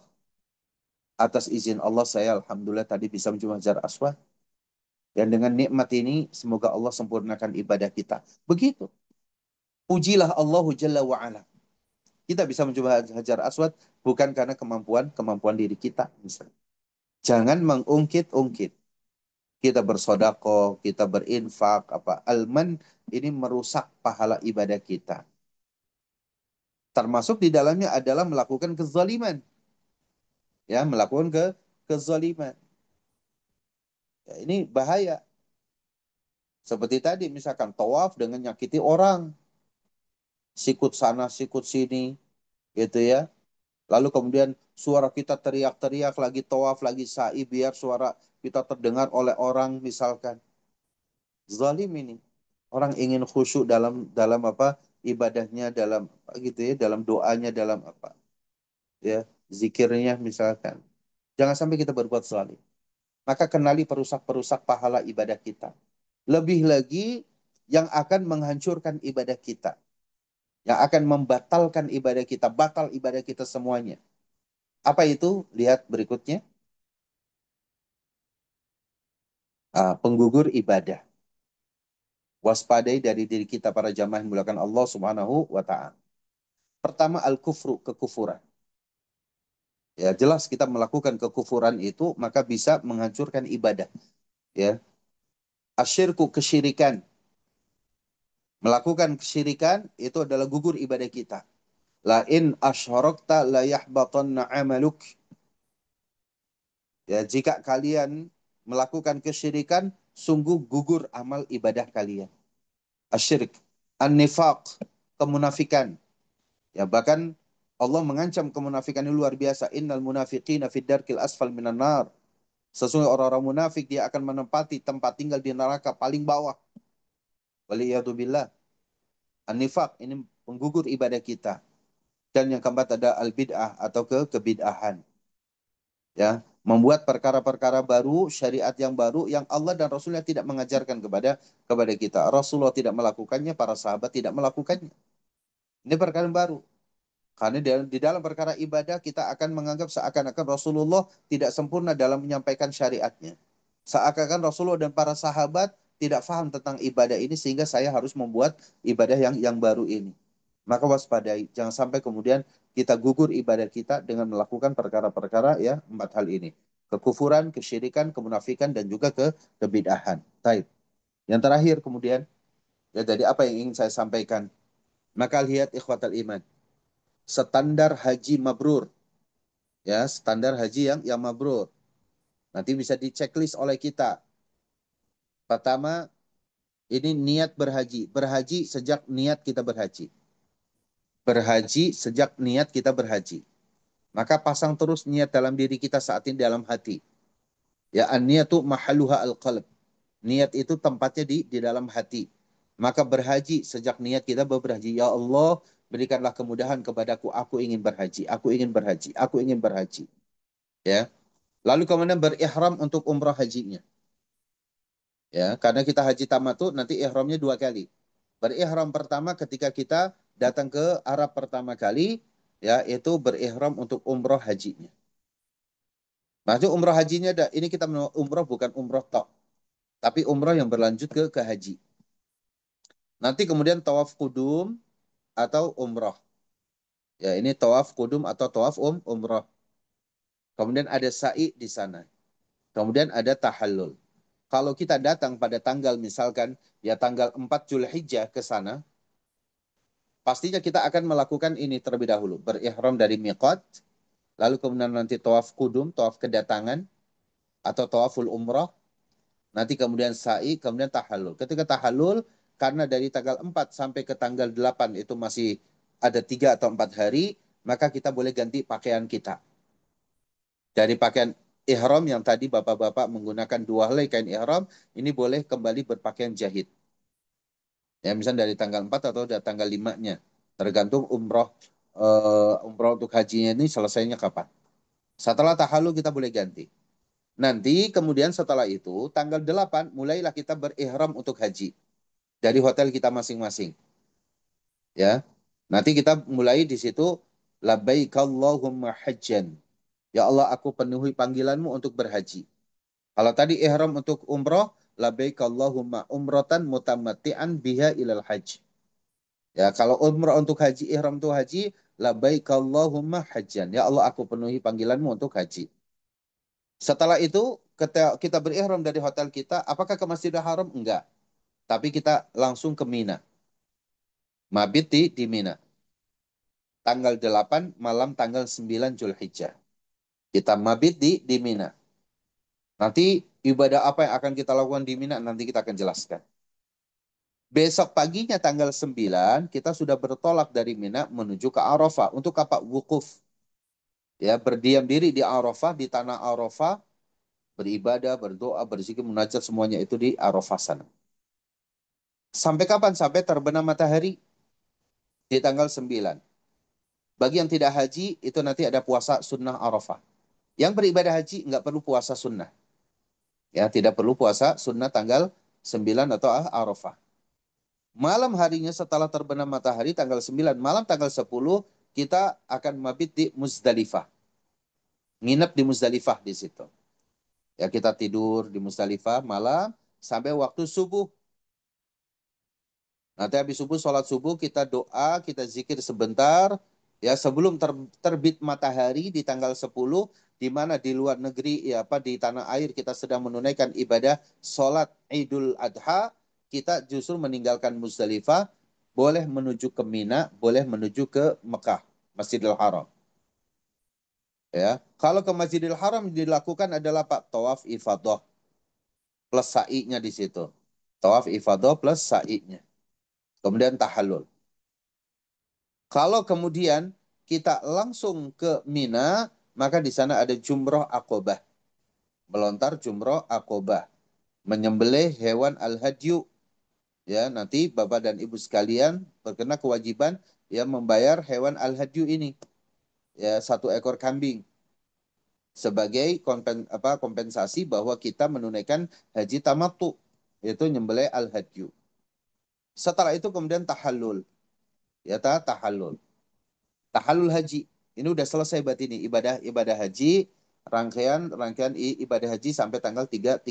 Atas izin Allah, saya Alhamdulillah tadi bisa mencium Hajar Aswad. Dan dengan nikmat ini, semoga Allah sempurnakan ibadah kita. Begitu. Pujilah Allahu Jalla wa'ala. Kita bisa mencoba Hajar Aswad bukan karena kemampuan diri kita. Misalnya. Jangan mengungkit-ungkit. Kita bersodako, kita berinfak, apa alman ini merusak pahala ibadah kita. Termasuk di dalamnya adalah melakukan kezaliman. Ya, melakukan kezaliman. Ya, ini bahaya. Seperti tadi misalkan tawaf dengan nyakiti orang. Sikut sana, sikut sini. Gitu ya. Lalu kemudian suara kita teriak-teriak lagi tawaf, lagi sa'i biar suara kita terdengar oleh orang misalkan. Zalim ini. Orang ingin khusyuk dalam dalam apa? Ibadahnya dalam gitu ya, dalam doanya dalam apa? Ya, zikirnya misalkan. Jangan sampai kita berbuat zalim. Maka kenali perusak-perusak pahala ibadah kita. Lebih lagi yang akan menghancurkan ibadah kita. Yang akan membatalkan ibadah kita, batal ibadah kita semuanya. Apa itu? Lihat berikutnya. Penggugur ibadah. Waspadai dari diri kita para jamaah yang mulakan Allah Subhanahu wa taala. Pertama al-kufru, kekufuran. Ya, jelas kita melakukan kekufuran itu maka bisa menghancurkan ibadah, ya. Asyirku, kesyirikan. Melakukan kesyirikan itu adalah gugur ibadah kita. La in asyrakta la yahbatanna amaluk. Ya, jika kalian melakukan kesyirikan, sungguh gugur amal ibadah kalian. Asyirik, an-nifaq, kemunafikan. Ya, bahkan Allah mengancam kemunafikan ini luar biasa. Innal munafiqina fid darkil asfal minan nar. Sesungguhnya orang-orang munafik dia akan menempati tempat tinggal di neraka paling bawah. Waliyadzubillah. An-nifaq ini penggugur ibadah kita. Dan yang keempat ada al-bid'ah atau kebid'ahan. Ya, membuat perkara-perkara baru, syariat yang baru yang Allah dan Rasulnya tidak mengajarkan kepada kita. Rasulullah tidak melakukannya, para sahabat tidak melakukannya. Ini perkara yang baru. Karena di dalam perkara ibadah kita akan menganggap seakan-akan Rasulullah tidak sempurna dalam menyampaikan syariatnya. Seakan-akan Rasulullah dan para sahabat tidak paham tentang ibadah ini sehingga saya harus membuat ibadah yang baru ini. Maka waspadai, jangan sampai kemudian kita gugur ibadah kita dengan melakukan perkara-perkara ya empat hal ini. Kekufuran, kesyirikan, kemunafikan, dan juga kebid'ahan. Taib. Yang terakhir kemudian, ya tadi apa yang ingin saya sampaikan. Maka lihat ikhwatal iman. Standar haji mabrur. Ya, standar haji yang mabrur. Nanti bisa diceklis oleh kita. Pertama, ini niat berhaji. Berhaji sejak niat kita berhaji. Berhaji sejak niat kita berhaji. Maka pasang terus niat dalam diri kita saat ini dalam hati. Ya, an-niyatu mahaluha al-qalb. Niat itu tempatnya di dalam hati. Maka berhaji sejak niat kita berhaji. Ya Allah, berikanlah kemudahan kepadaku. Aku ingin berhaji. Aku ingin berhaji. Aku ingin berhaji. Ya. Lalu kemudian berihram untuk umrah hajinya. Ya, karena kita haji tamattu nanti ihramnya dua kali. Berihram pertama ketika kita datang ke Arab pertama kali, ya, itu berihram untuk umrah hajinya. Maksud umrah hajinya ini kita umrah bukan umrah tok, tapi umrah yang berlanjut ke haji. Nanti kemudian tawaf kudum atau umrah. Ya, ini tawaf kudum atau tawaf umrah. Kemudian ada sa'i di sana. Kemudian ada tahallul. Kalau kita datang pada tanggal misalkan ya tanggal 4 Zulhijjah ke sana, pastinya kita akan melakukan ini terlebih dahulu. Berihram dari miqat, lalu kemudian nanti tawaf kudum, tawaf kedatangan, atau tawaful umrah, nanti kemudian sa'i, kemudian tahallul. Ketika tahallul, karena dari tanggal 4 sampai ke tanggal 8 itu masih ada 3 atau 4 hari, maka kita boleh ganti pakaian kita. Dari pakaian ihram yang tadi bapak-bapak menggunakan dua helai kain ihram, ini boleh kembali berpakaian jahit. Ya, misalnya dari tanggal 4 atau dari tanggal 5-nya. Tergantung umroh untuk hajinya ini selesainya kapan. Setelah tahallul kita boleh ganti. Nanti kemudian setelah itu tanggal 8 mulailah kita berihram untuk haji dari hotel kita masing-masing. Ya. Nanti kita mulai di situ labbaik Allahumma hajjan. Ya Allah, aku penuhi panggilanmu untuk berhaji. Kalau tadi ihram untuk umroh, labbaik Allahumma umrotan mutamatti'an biha ilal haji. Ya, kalau umrah untuk haji, ihram untuk haji, labbaik Allahumma hajjan. Ya Allah, aku penuhi panggilanmu untuk haji. Setelah itu, kita berihram dari hotel kita, apakah ke Masjidil Haram? Enggak. Tapi kita langsung ke Mina. Mabit di Mina. Tanggal 8, malam tanggal 9 Zulhijjah. Kita mabit di Mina. Nanti ibadah apa yang akan kita lakukan di Mina, nanti kita akan jelaskan. Besok paginya tanggal 9, kita sudah bertolak dari Mina menuju ke Arafah. Untuk apa? Wukuf. Ya, berdiam diri di Arafah, di tanah Arafah, beribadah, berdoa, berzikir, munajat, semuanya itu di Arafah sana. Sampai kapan? Sampai terbenam matahari di tanggal 9. Bagi yang tidak haji, itu nanti ada puasa sunnah Arafah. Yang beribadah haji nggak perlu puasa sunnah. Ya, tidak perlu puasa sunnah tanggal 9 atau Arafah. Malam harinya setelah terbenam matahari tanggal 9, malam tanggal 10, kita akan mabit di Muzdalifah. nginep di Muzdalifah di situ. Ya kita tidur di Muzdalifah malam sampai waktu subuh. Nanti habis subuh, sholat subuh, kita doa, kita zikir sebentar. Ya sebelum terbit matahari di tanggal 10, di mana di luar negeri, ya apa di tanah air kita sedang menunaikan ibadah sholat Idul Adha, kita justru meninggalkan Muzdalifah, boleh menuju ke Mina, boleh menuju ke Mekah, Masjidil Haram. Ya, kalau ke Masjidil Haram dilakukan adalah Pak tawaf ifadah plus sa'inya di situ. Tawaf ifadah plus sa'inya. Kemudian tahallul. Kalau kemudian kita langsung ke Mina, maka di sana ada jumroh akobah. Melontar jumroh akobah. Menyembelih hewan al-hadyu. Ya, nanti Bapak dan Ibu sekalian berkena kewajiban ya membayar hewan al-hadyu ini. Ya, 1 ekor kambing. Sebagai kompensasi bahwa kita menunaikan haji tamattu. Yaitu nyembelih al-hadyu. Setelah itu kemudian tahallul. Ya, tahallul. Tahallul haji. Ini udah selesai berarti ini ibadah haji, rangkaian ibadah haji sampai tanggal 13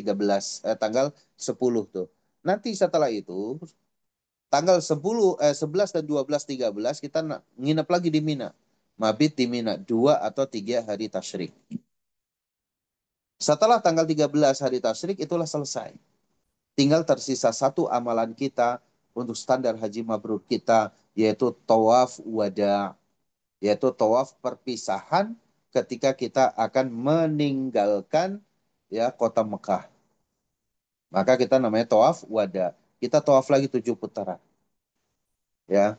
tanggal 10 tuh. Nanti setelah itu tanggal 11 dan 12 13 kita nginep lagi di Mina. Mabit di Mina 2 atau 3 hari tasyrik. Setelah tanggal 13 hari tasyrik itulah selesai. Tinggal tersisa satu amalan kita untuk standar haji mabrur kita yaitu tawaf wada, yaitu tawaf perpisahan ketika kita akan meninggalkan ya kota Mekah. Maka kita namanya tawaf wada. Kita tawaf lagi 7 putaran. Ya,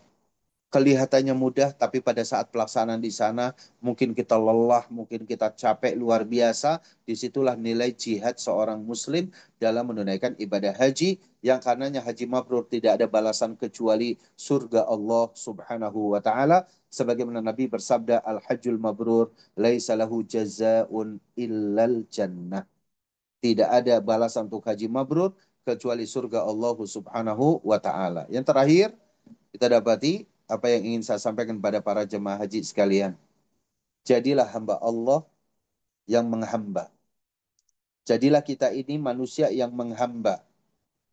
kelihatannya mudah, tapi pada saat pelaksanaan di sana mungkin kita lelah, mungkin kita capek luar biasa. Disitulah nilai jihad seorang Muslim dalam menunaikan ibadah haji yang karenanya haji mabrur tidak ada balasan kecuali surga Allah Subhanahu wa taala. Sebagaimana Nabi bersabda, Al-Hajjul Mabrur laisa lahu jazaun illal jannah. Tidak ada balasan untuk haji mabrur kecuali surga Allah Subhanahu wa taala. Yang terakhir, kita dapati apa yang ingin saya sampaikan pada para jemaah haji sekalian. Jadilah hamba Allah yang menghamba. Jadilah kita ini manusia yang menghamba.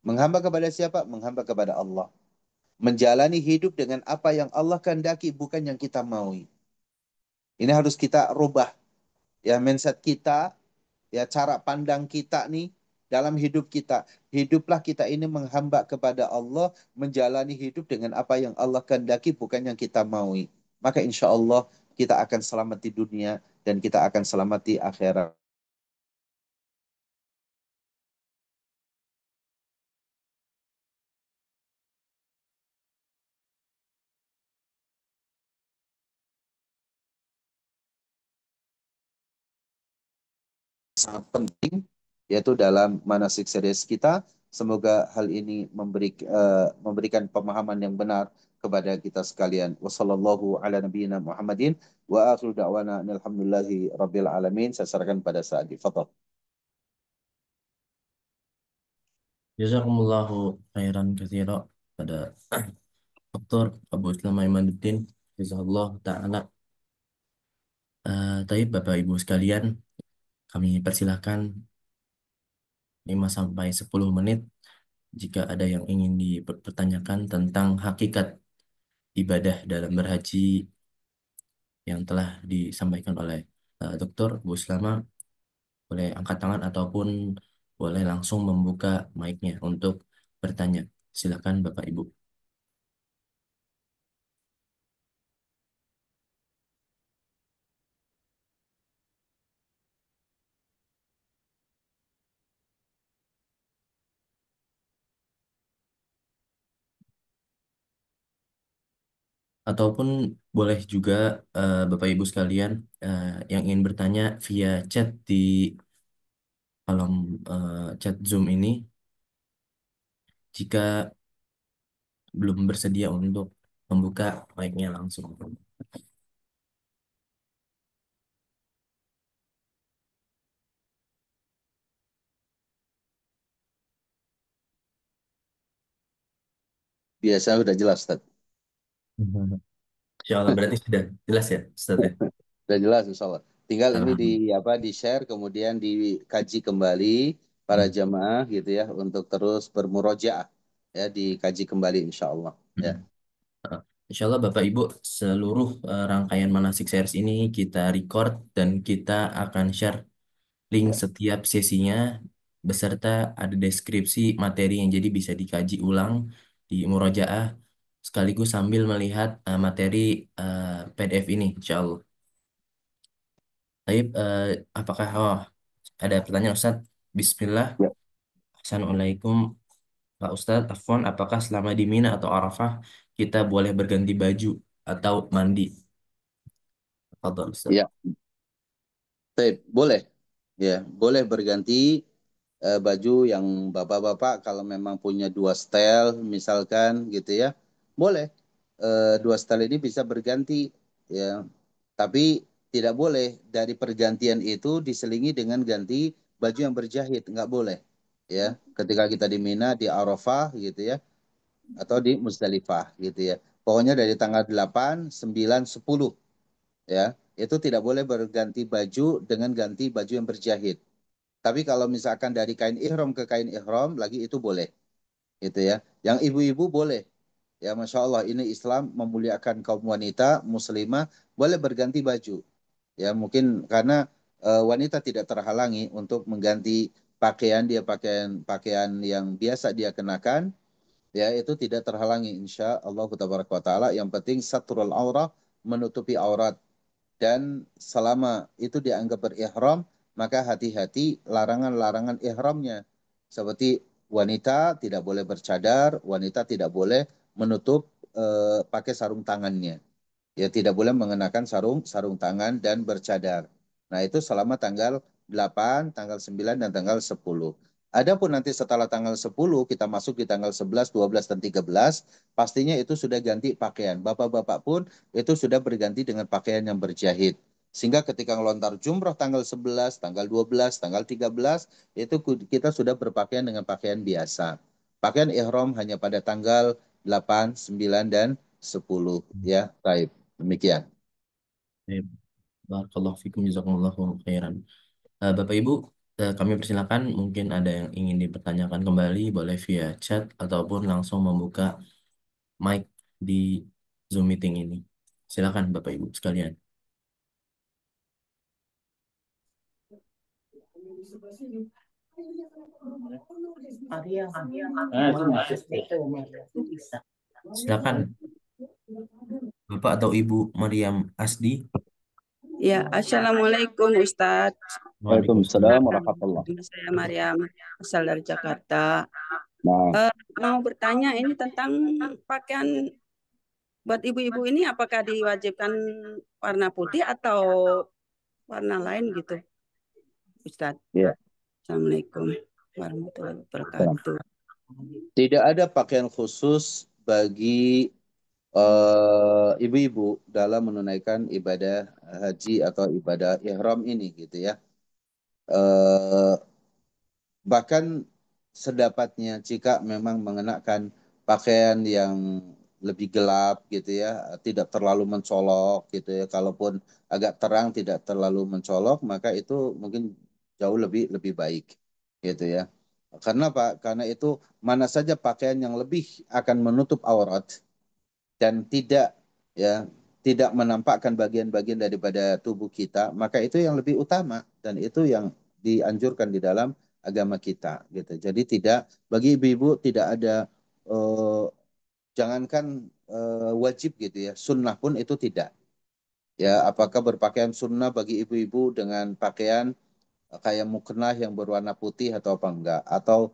Menghamba kepada siapa? Menghamba kepada Allah. Menjalani hidup dengan apa yang Allah kehendaki, bukan yang kita maui. Ini harus kita rubah. Ya, mindset kita, ya cara pandang kita nih dalam hidup kita. Hiduplah kita ini menghamba kepada Allah, menjalani hidup dengan apa yang Allah kehendaki, bukan yang kita maui. Maka insya Allah kita akan selamat di dunia dan kita akan selamat di akhirat. Sangat penting yaitu dalam manasik serius kita. Semoga hal ini memberikan pemahaman yang benar kepada kita sekalian. Wassallallahu ala nabiyyina Muhammadin wa akhiru da'wana alhamdulillahi rabbil alamin. Saya serahkan pada saat Fadhal. Jazakumullahu khairan katsira pada Dr. Abu Islam Imanuddin. Jazakallah ta'ala. Tapi Bapak Ibu sekalian, kami persilahkan 5 sampai 10 menit jika ada yang ingin dipertanyakan tentang hakikat ibadah dalam berhaji yang telah disampaikan oleh Dr. Bu Slama, boleh angkat tangan ataupun boleh langsung membuka mic-nya untuk bertanya. Silakan Bapak Ibu. Ataupun boleh juga Bapak Ibu sekalian yang ingin bertanya via chat di kolom chat Zoom ini, jika belum bersedia untuk membuka mic-nya langsung. Biasa udah jelas, Ustaz. Mhm. Insya Allah berarti sudah jelas ya, Ustaz ya? Udah jelas, insya Allah. Tinggal ini Alhamdulillah. di share kemudian dikaji kembali para Hmm. jamaah gitu ya untuk terus bermurojaah ya dikaji kembali insya Allah ya. Hmm. Uh, Insya Allah Bapak Ibu seluruh rangkaian manasik series ini kita record dan kita akan share link setiap sesinya beserta ada deskripsi materi yang jadi bisa dikaji ulang di murojaah sekaligus sambil melihat materi PDF ini insya Allah. Baik, apakah ada pertanyaan Ustadz? Bismillah. Ya, Assalamualaikum Pak Ustadz. Afwan, apakah selama di Mina atau Arafah kita boleh berganti baju atau mandi? Fadhal Ustadz. ya, baik, boleh ya, boleh berganti baju yang bapak-bapak kalau memang punya dua style misalkan gitu ya, boleh. Dua style ini bisa berganti ya, tapi tidak boleh dari pergantian itu diselingi dengan ganti baju yang berjahit, nggak boleh ya. Ketika kita di Mina, di Arafah gitu ya, atau di Musdalifah gitu ya. Pokoknya dari tanggal 8, 9, 10 ya, itu tidak boleh berganti baju dengan ganti baju yang berjahit. Tapi kalau misalkan dari kain ihram ke kain ihram lagi itu boleh gitu ya. Yang ibu-ibu boleh. Ya Masya Allah ini Islam memuliakan kaum wanita muslimah boleh berganti baju. Ya mungkin karena wanita tidak terhalangi untuk mengganti pakaian dia pakaian pakaian yang biasa dia kenakan ya itu tidak terhalangi insya Allah taala yang penting satrul aurah menutupi aurat dan selama itu dianggap berihram maka hati-hati larangan-larangan ihramnya seperti wanita tidak boleh bercadar wanita tidak boleh menutup pakai sarung tangannya ya tidak boleh mengenakan sarung sarung tangan dan bercadar. Nah, itu selama tanggal 8, tanggal 9 dan tanggal 10. Adapun nanti setelah tanggal 10 kita masuk di tanggal 11, 12 dan 13, pastinya itu sudah ganti pakaian. Bapak-bapak pun itu sudah berganti dengan pakaian yang berjahit. Sehingga ketika ngelontar jumroh tanggal 11, tanggal 12, tanggal 13, itu kita sudah berpakaian dengan pakaian biasa. Pakaian ihram hanya pada tanggal 8, 9 dan 10 ya. Baik. Demikian. Baik. Barakallahu fikum jazakumullahu khairan. Bapak Ibu, kami persilakan mungkin ada yang ingin dipertanyakan kembali boleh via chat ataupun langsung membuka mic di Zoom meeting ini. Silakan Bapak Ibu sekalian. Silakan Bapak atau Ibu Mariam Asdi. Ya, Assalamualaikum Ustadz. Waalaikumsalam. Waalaikumsalam warahmatullah. Nama saya Mariam, asal dari Jakarta. Nah, Mau bertanya ini tentang pakaian buat ibu-ibu ini apakah diwajibkan warna putih atau warna lain gitu, Ustadz? ya. Assalamualaikum warahmatullahi Salam. wabarakatuh. Tidak ada pakaian khusus bagi ibu-ibu dalam menunaikan ibadah haji atau ibadah ihram ini gitu ya. Eh, Bahkan sedapatnya jika memang mengenakan pakaian yang lebih gelap gitu ya, tidak terlalu mencolok gitu ya. Kalaupun agak terang tidak terlalu mencolok, maka itu mungkin jauh lebih lebih baik gitu ya. Karena apa? Karena itu mana saja pakaian yang lebih akan menutup aurat dan tidak ya tidak menampakkan bagian-bagian daripada tubuh kita, maka itu yang lebih utama dan itu yang dianjurkan di dalam agama kita gitu. Jadi tidak bagi ibu-ibu tidak ada eh, jangankan wajib gitu ya, sunnah pun itu tidak. Ya, apakah berpakaian sunnah bagi ibu-ibu dengan pakaian kayak mukena yang berwarna putih atau apa enggak atau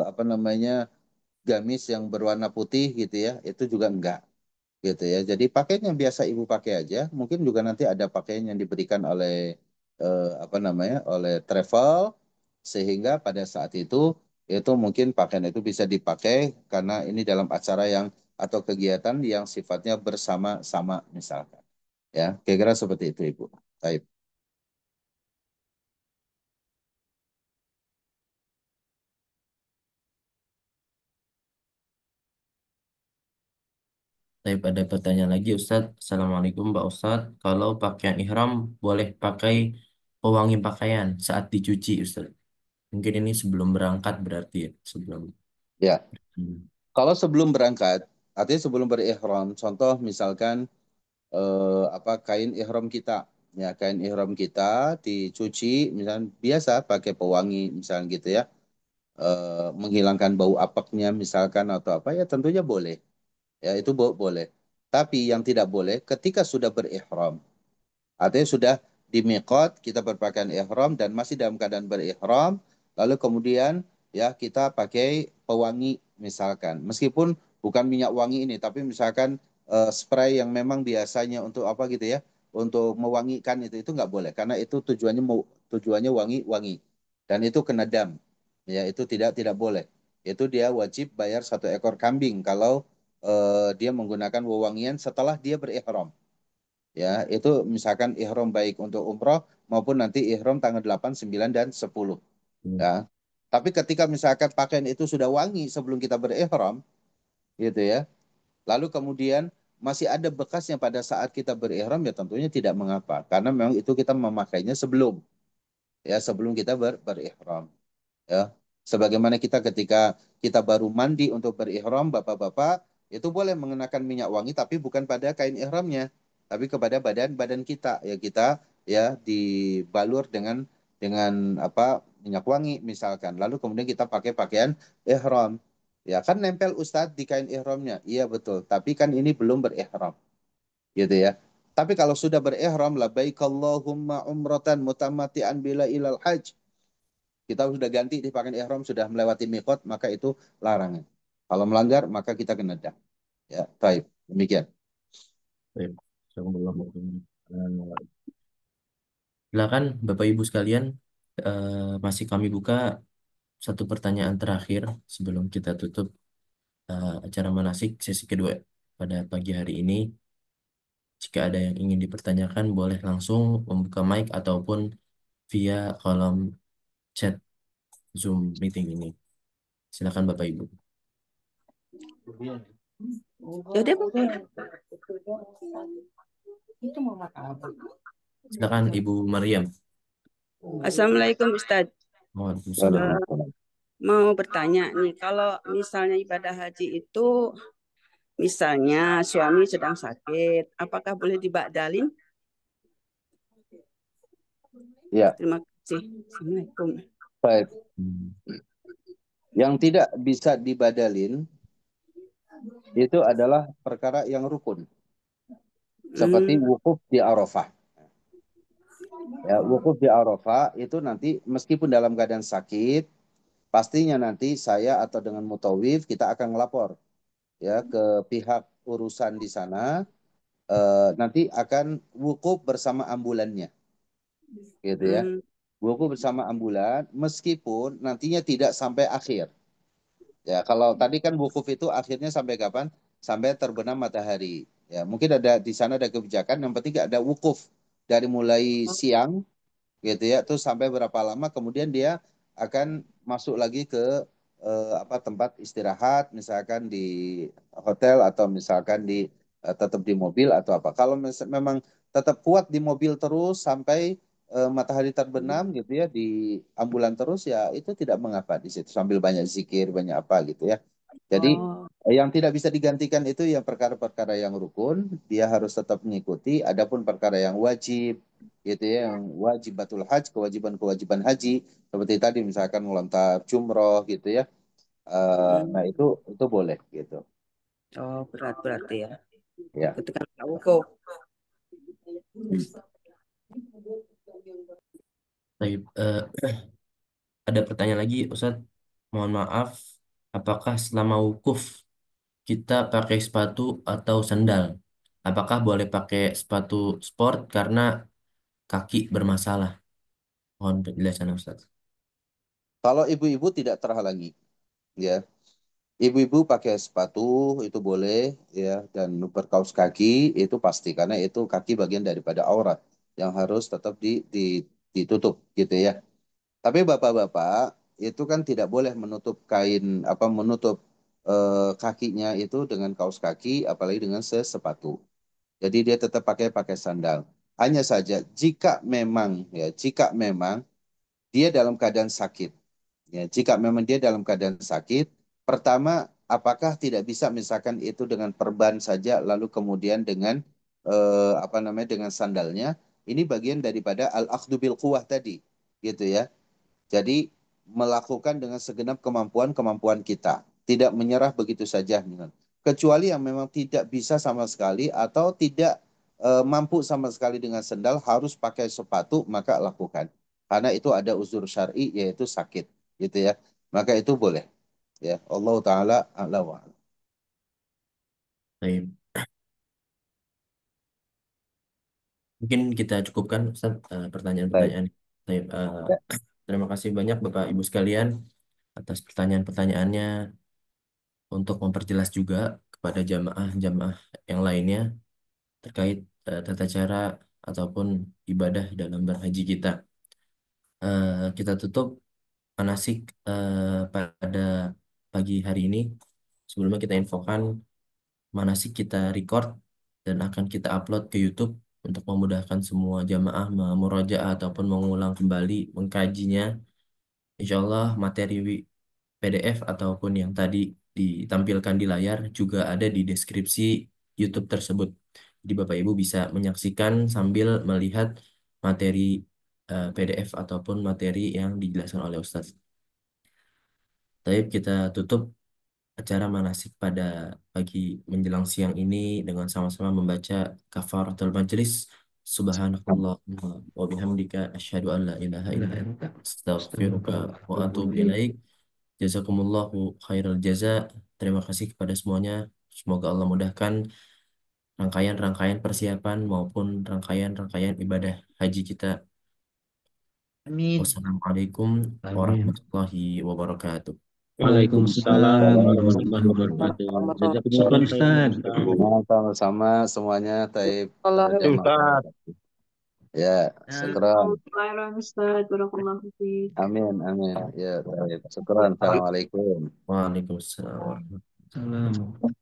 apa namanya gamis yang berwarna putih gitu ya, itu juga enggak gitu ya. Jadi pakaian yang biasa ibu pakai aja. Mungkin juga nanti ada pakaian yang diberikan oleh apa namanya oleh travel sehingga pada saat itu mungkin pakaian itu bisa dipakai karena ini dalam acara yang atau kegiatan yang sifatnya bersama-sama misalkan. Ya, kira-kira seperti itu Ibu. Baik. Tapi ada pertanyaan lagi Ustadz. Assalamualaikum Pak Ustadz. Kalau pakaian ihram boleh pakai pewangi pakaian saat dicuci Ustadz. Mungkin ini sebelum berangkat berarti ya. Sebelum. Ya, Hmm. kalau sebelum berangkat, artinya sebelum berihram, contoh misalkan apa kain ihram kita, ya kain ihram kita dicuci, misalnya biasa pakai pewangi, misalnya gitu ya, menghilangkan bau apeknya misalkan atau apa ya tentunya boleh, ya itu boleh. Tapi yang tidak boleh ketika sudah berihram. Artinya sudah di miqat, kita berpakaian ihram dan masih dalam keadaan berihram, lalu kemudian ya kita pakai pewangi misalkan. Meskipun bukan minyak wangi ini, tapi misalkan spray yang memang biasanya untuk apa gitu ya, untuk mewangikan itu nggak boleh karena itu tujuannya wangi-wangi dan itu kena dam. Ya, itu tidak boleh. Itu dia wajib bayar 1 ekor kambing kalau dia menggunakan wewangian setelah dia berihram. Ya, itu misalkan ihram baik untuk umroh maupun nanti ihram tanggal 8, 9 dan 10. Hmm. Ya. Tapi ketika misalkan pakaian itu sudah wangi sebelum kita berihram, gitu ya. Lalu kemudian masih ada bekasnya pada saat kita berihram ya tentunya tidak mengapa karena memang itu kita memakainya sebelum sebelum kita berihram. Ya. Sebagaimana kita ketika kita baru mandi untuk berihram, bapak-bapak, itu boleh mengenakan minyak wangi tapi bukan pada kain ihramnya, tapi kepada badan-badan kita. Ya kita ya dibalur dengan apa minyak wangi misalkan. Lalu kemudian kita pakai pakaian ihram. Ya kan nempel Ustadz di kain ihramnya. Iya betul, tapi kan ini belum berihram, gitu ya. Tapi kalau sudah berihram, labbaik Allahumma umratan mutamatian bila ilal hajj, kita sudah ganti di pakaian ihram, sudah melewati mikot, maka itu larangan. Kalau melanggar, maka kita kena dam. Ya, baik. Demikian. Baik. Silakan Bapak Ibu sekalian, masih kami buka satu pertanyaan terakhir sebelum kita tutup acara manasik sesi kedua pada pagi hari ini. Jika ada yang ingin dipertanyakan, boleh langsung membuka mic ataupun via kolom chat Zoom meeting ini. Silakan Bapak Ibu. Jadi Silakan Ibu Maryam. Assalamualaikum Ustadz. Waalaikumsalam. Waalaikumsalam. Mau bertanya nih, kalau misalnya ibadah haji itu, misalnya suami sedang sakit, apakah boleh dibadalin? Ya, Terima kasih. Assalamualaikum. baik. Hmm. Yang tidak bisa dibadalin itu adalah perkara yang rukun. Seperti Hmm. wukuf di Arafah. Ya, wukuf di Arafah itu nanti meskipun dalam keadaan sakit, pastinya nanti saya atau dengan mutawif kita akan melapor ya ke pihak urusan di sana, nanti akan wukuf bersama ambulannya, gitu ya. Hmm. Wukuf bersama ambulan, meskipun nantinya tidak sampai akhir. Ya, kalau tadi kan wukuf itu akhirnya sampai kapan? Sampai terbenam matahari. Ya, mungkin ada di sana ada kebijakan, yang penting ada wukuf dari mulai siang, gitu ya, terus sampai berapa lama, kemudian dia akan masuk lagi ke apa tempat istirahat, misalkan di hotel atau misalkan tetap di mobil atau apa. Kalau memang tetap kuat di mobil terus sampai matahari terbenam gitu ya di ambulan terus ya itu tidak mengapa di situ sambil banyak zikir banyak apa gitu ya. Jadi Oh, yang tidak bisa digantikan itu yang perkara-perkara yang rukun dia harus tetap mengikuti. Adapun perkara yang wajib gitu ya, yang wajibatul haj, kewajiban-kewajiban haji seperti tadi misalkan melontar jumroh gitu ya. Nah hmm. itu boleh gitu Oh, berat berarti ya. ya. Ketika wukuf. Baik, ada pertanyaan lagi, Ustadz. Mohon maaf, apakah selama wukuf kita pakai sepatu atau sandal? Apakah boleh pakai sepatu sport karena kaki bermasalah? Mohon penjelasan Ustadz. Kalau ibu-ibu tidak terhalangi ya. Ibu-ibu pakai sepatu itu boleh ya dan berkaus kaki itu pasti karena itu kaki bagian daripada aurat yang harus tetap ditutup gitu ya. Tapi bapak-bapak itu kan tidak boleh menutup kain apa menutup kakinya itu dengan kaos kaki, apalagi dengan sepatu. Jadi dia tetap pakai sandal. Hanya saja jika memang dia dalam keadaan sakit. Ya, jika memang dia dalam keadaan sakit, pertama, apakah tidak bisa misalkan itu dengan perban saja, lalu kemudian dengan dengan sandalnya? Ini bagian daripada al-akhdhu bil quwwah tadi, gitu ya. Jadi melakukan dengan segenap kemampuan kita, tidak menyerah begitu saja. Kecuali yang memang tidak bisa sama sekali atau tidak mampu sama sekali dengan sendal, harus pakai sepatu, maka lakukan. Karena itu ada uzur syar'i, yaitu sakit, gitu ya. Maka itu boleh. Ya, Allah Taala a'la wa a'lam. Baik. Mungkin kita cukupkan Ustaz, Baik. pertanyaan-pertanyaan. Baik, Ya. terima kasih banyak Bapak Ibu sekalian atas pertanyaan-pertanyaannya, untuk memperjelas juga kepada jamaah-jamaah yang lainnya terkait tata cara ataupun ibadah dalam berhaji kita. Kita tutup manasik pada pagi hari ini. Sebelumnya kita infokan manasik kita record dan akan kita upload ke YouTube untuk memudahkan semua jamaah memurojaah ataupun mengulang kembali mengkajinya. Insya Allah materi PDF ataupun yang tadi ditampilkan di layar juga ada di deskripsi YouTube tersebut. Jadi Bapak Ibu bisa menyaksikan sambil melihat materi PDF ataupun materi yang dijelaskan oleh Ustadz. Tapi kita tutup acara manasik pada pagi menjelang siang ini dengan sama-sama membaca kafaratul majelis. Subhanakallah wa bihamdika asyhadu an la ilaha illa anta astaghfiruka wa atubu ilaik. Jazakumullahu khairal jaza. Terima kasih kepada semuanya. Semoga Allah mudahkan rangkaian-rangkaian persiapan maupun rangkaian-rangkaian ibadah haji kita. Amin. Wassalamualaikum Amin. warahmatullahi wabarakatuh. Waalaikumsalam warahmatullahi wabarakatuh. Jazakumullah Ustaz. Sama-sama semuanya. Taib. Allah Ustaz. Ya, syukran. Khairan Ustaz, barakallahu fiik. Amin, amin. Ya, taib. Syukran. Assalamualaikum. Waalaikumsalam warahmatullahi wabarakatuh. Salam.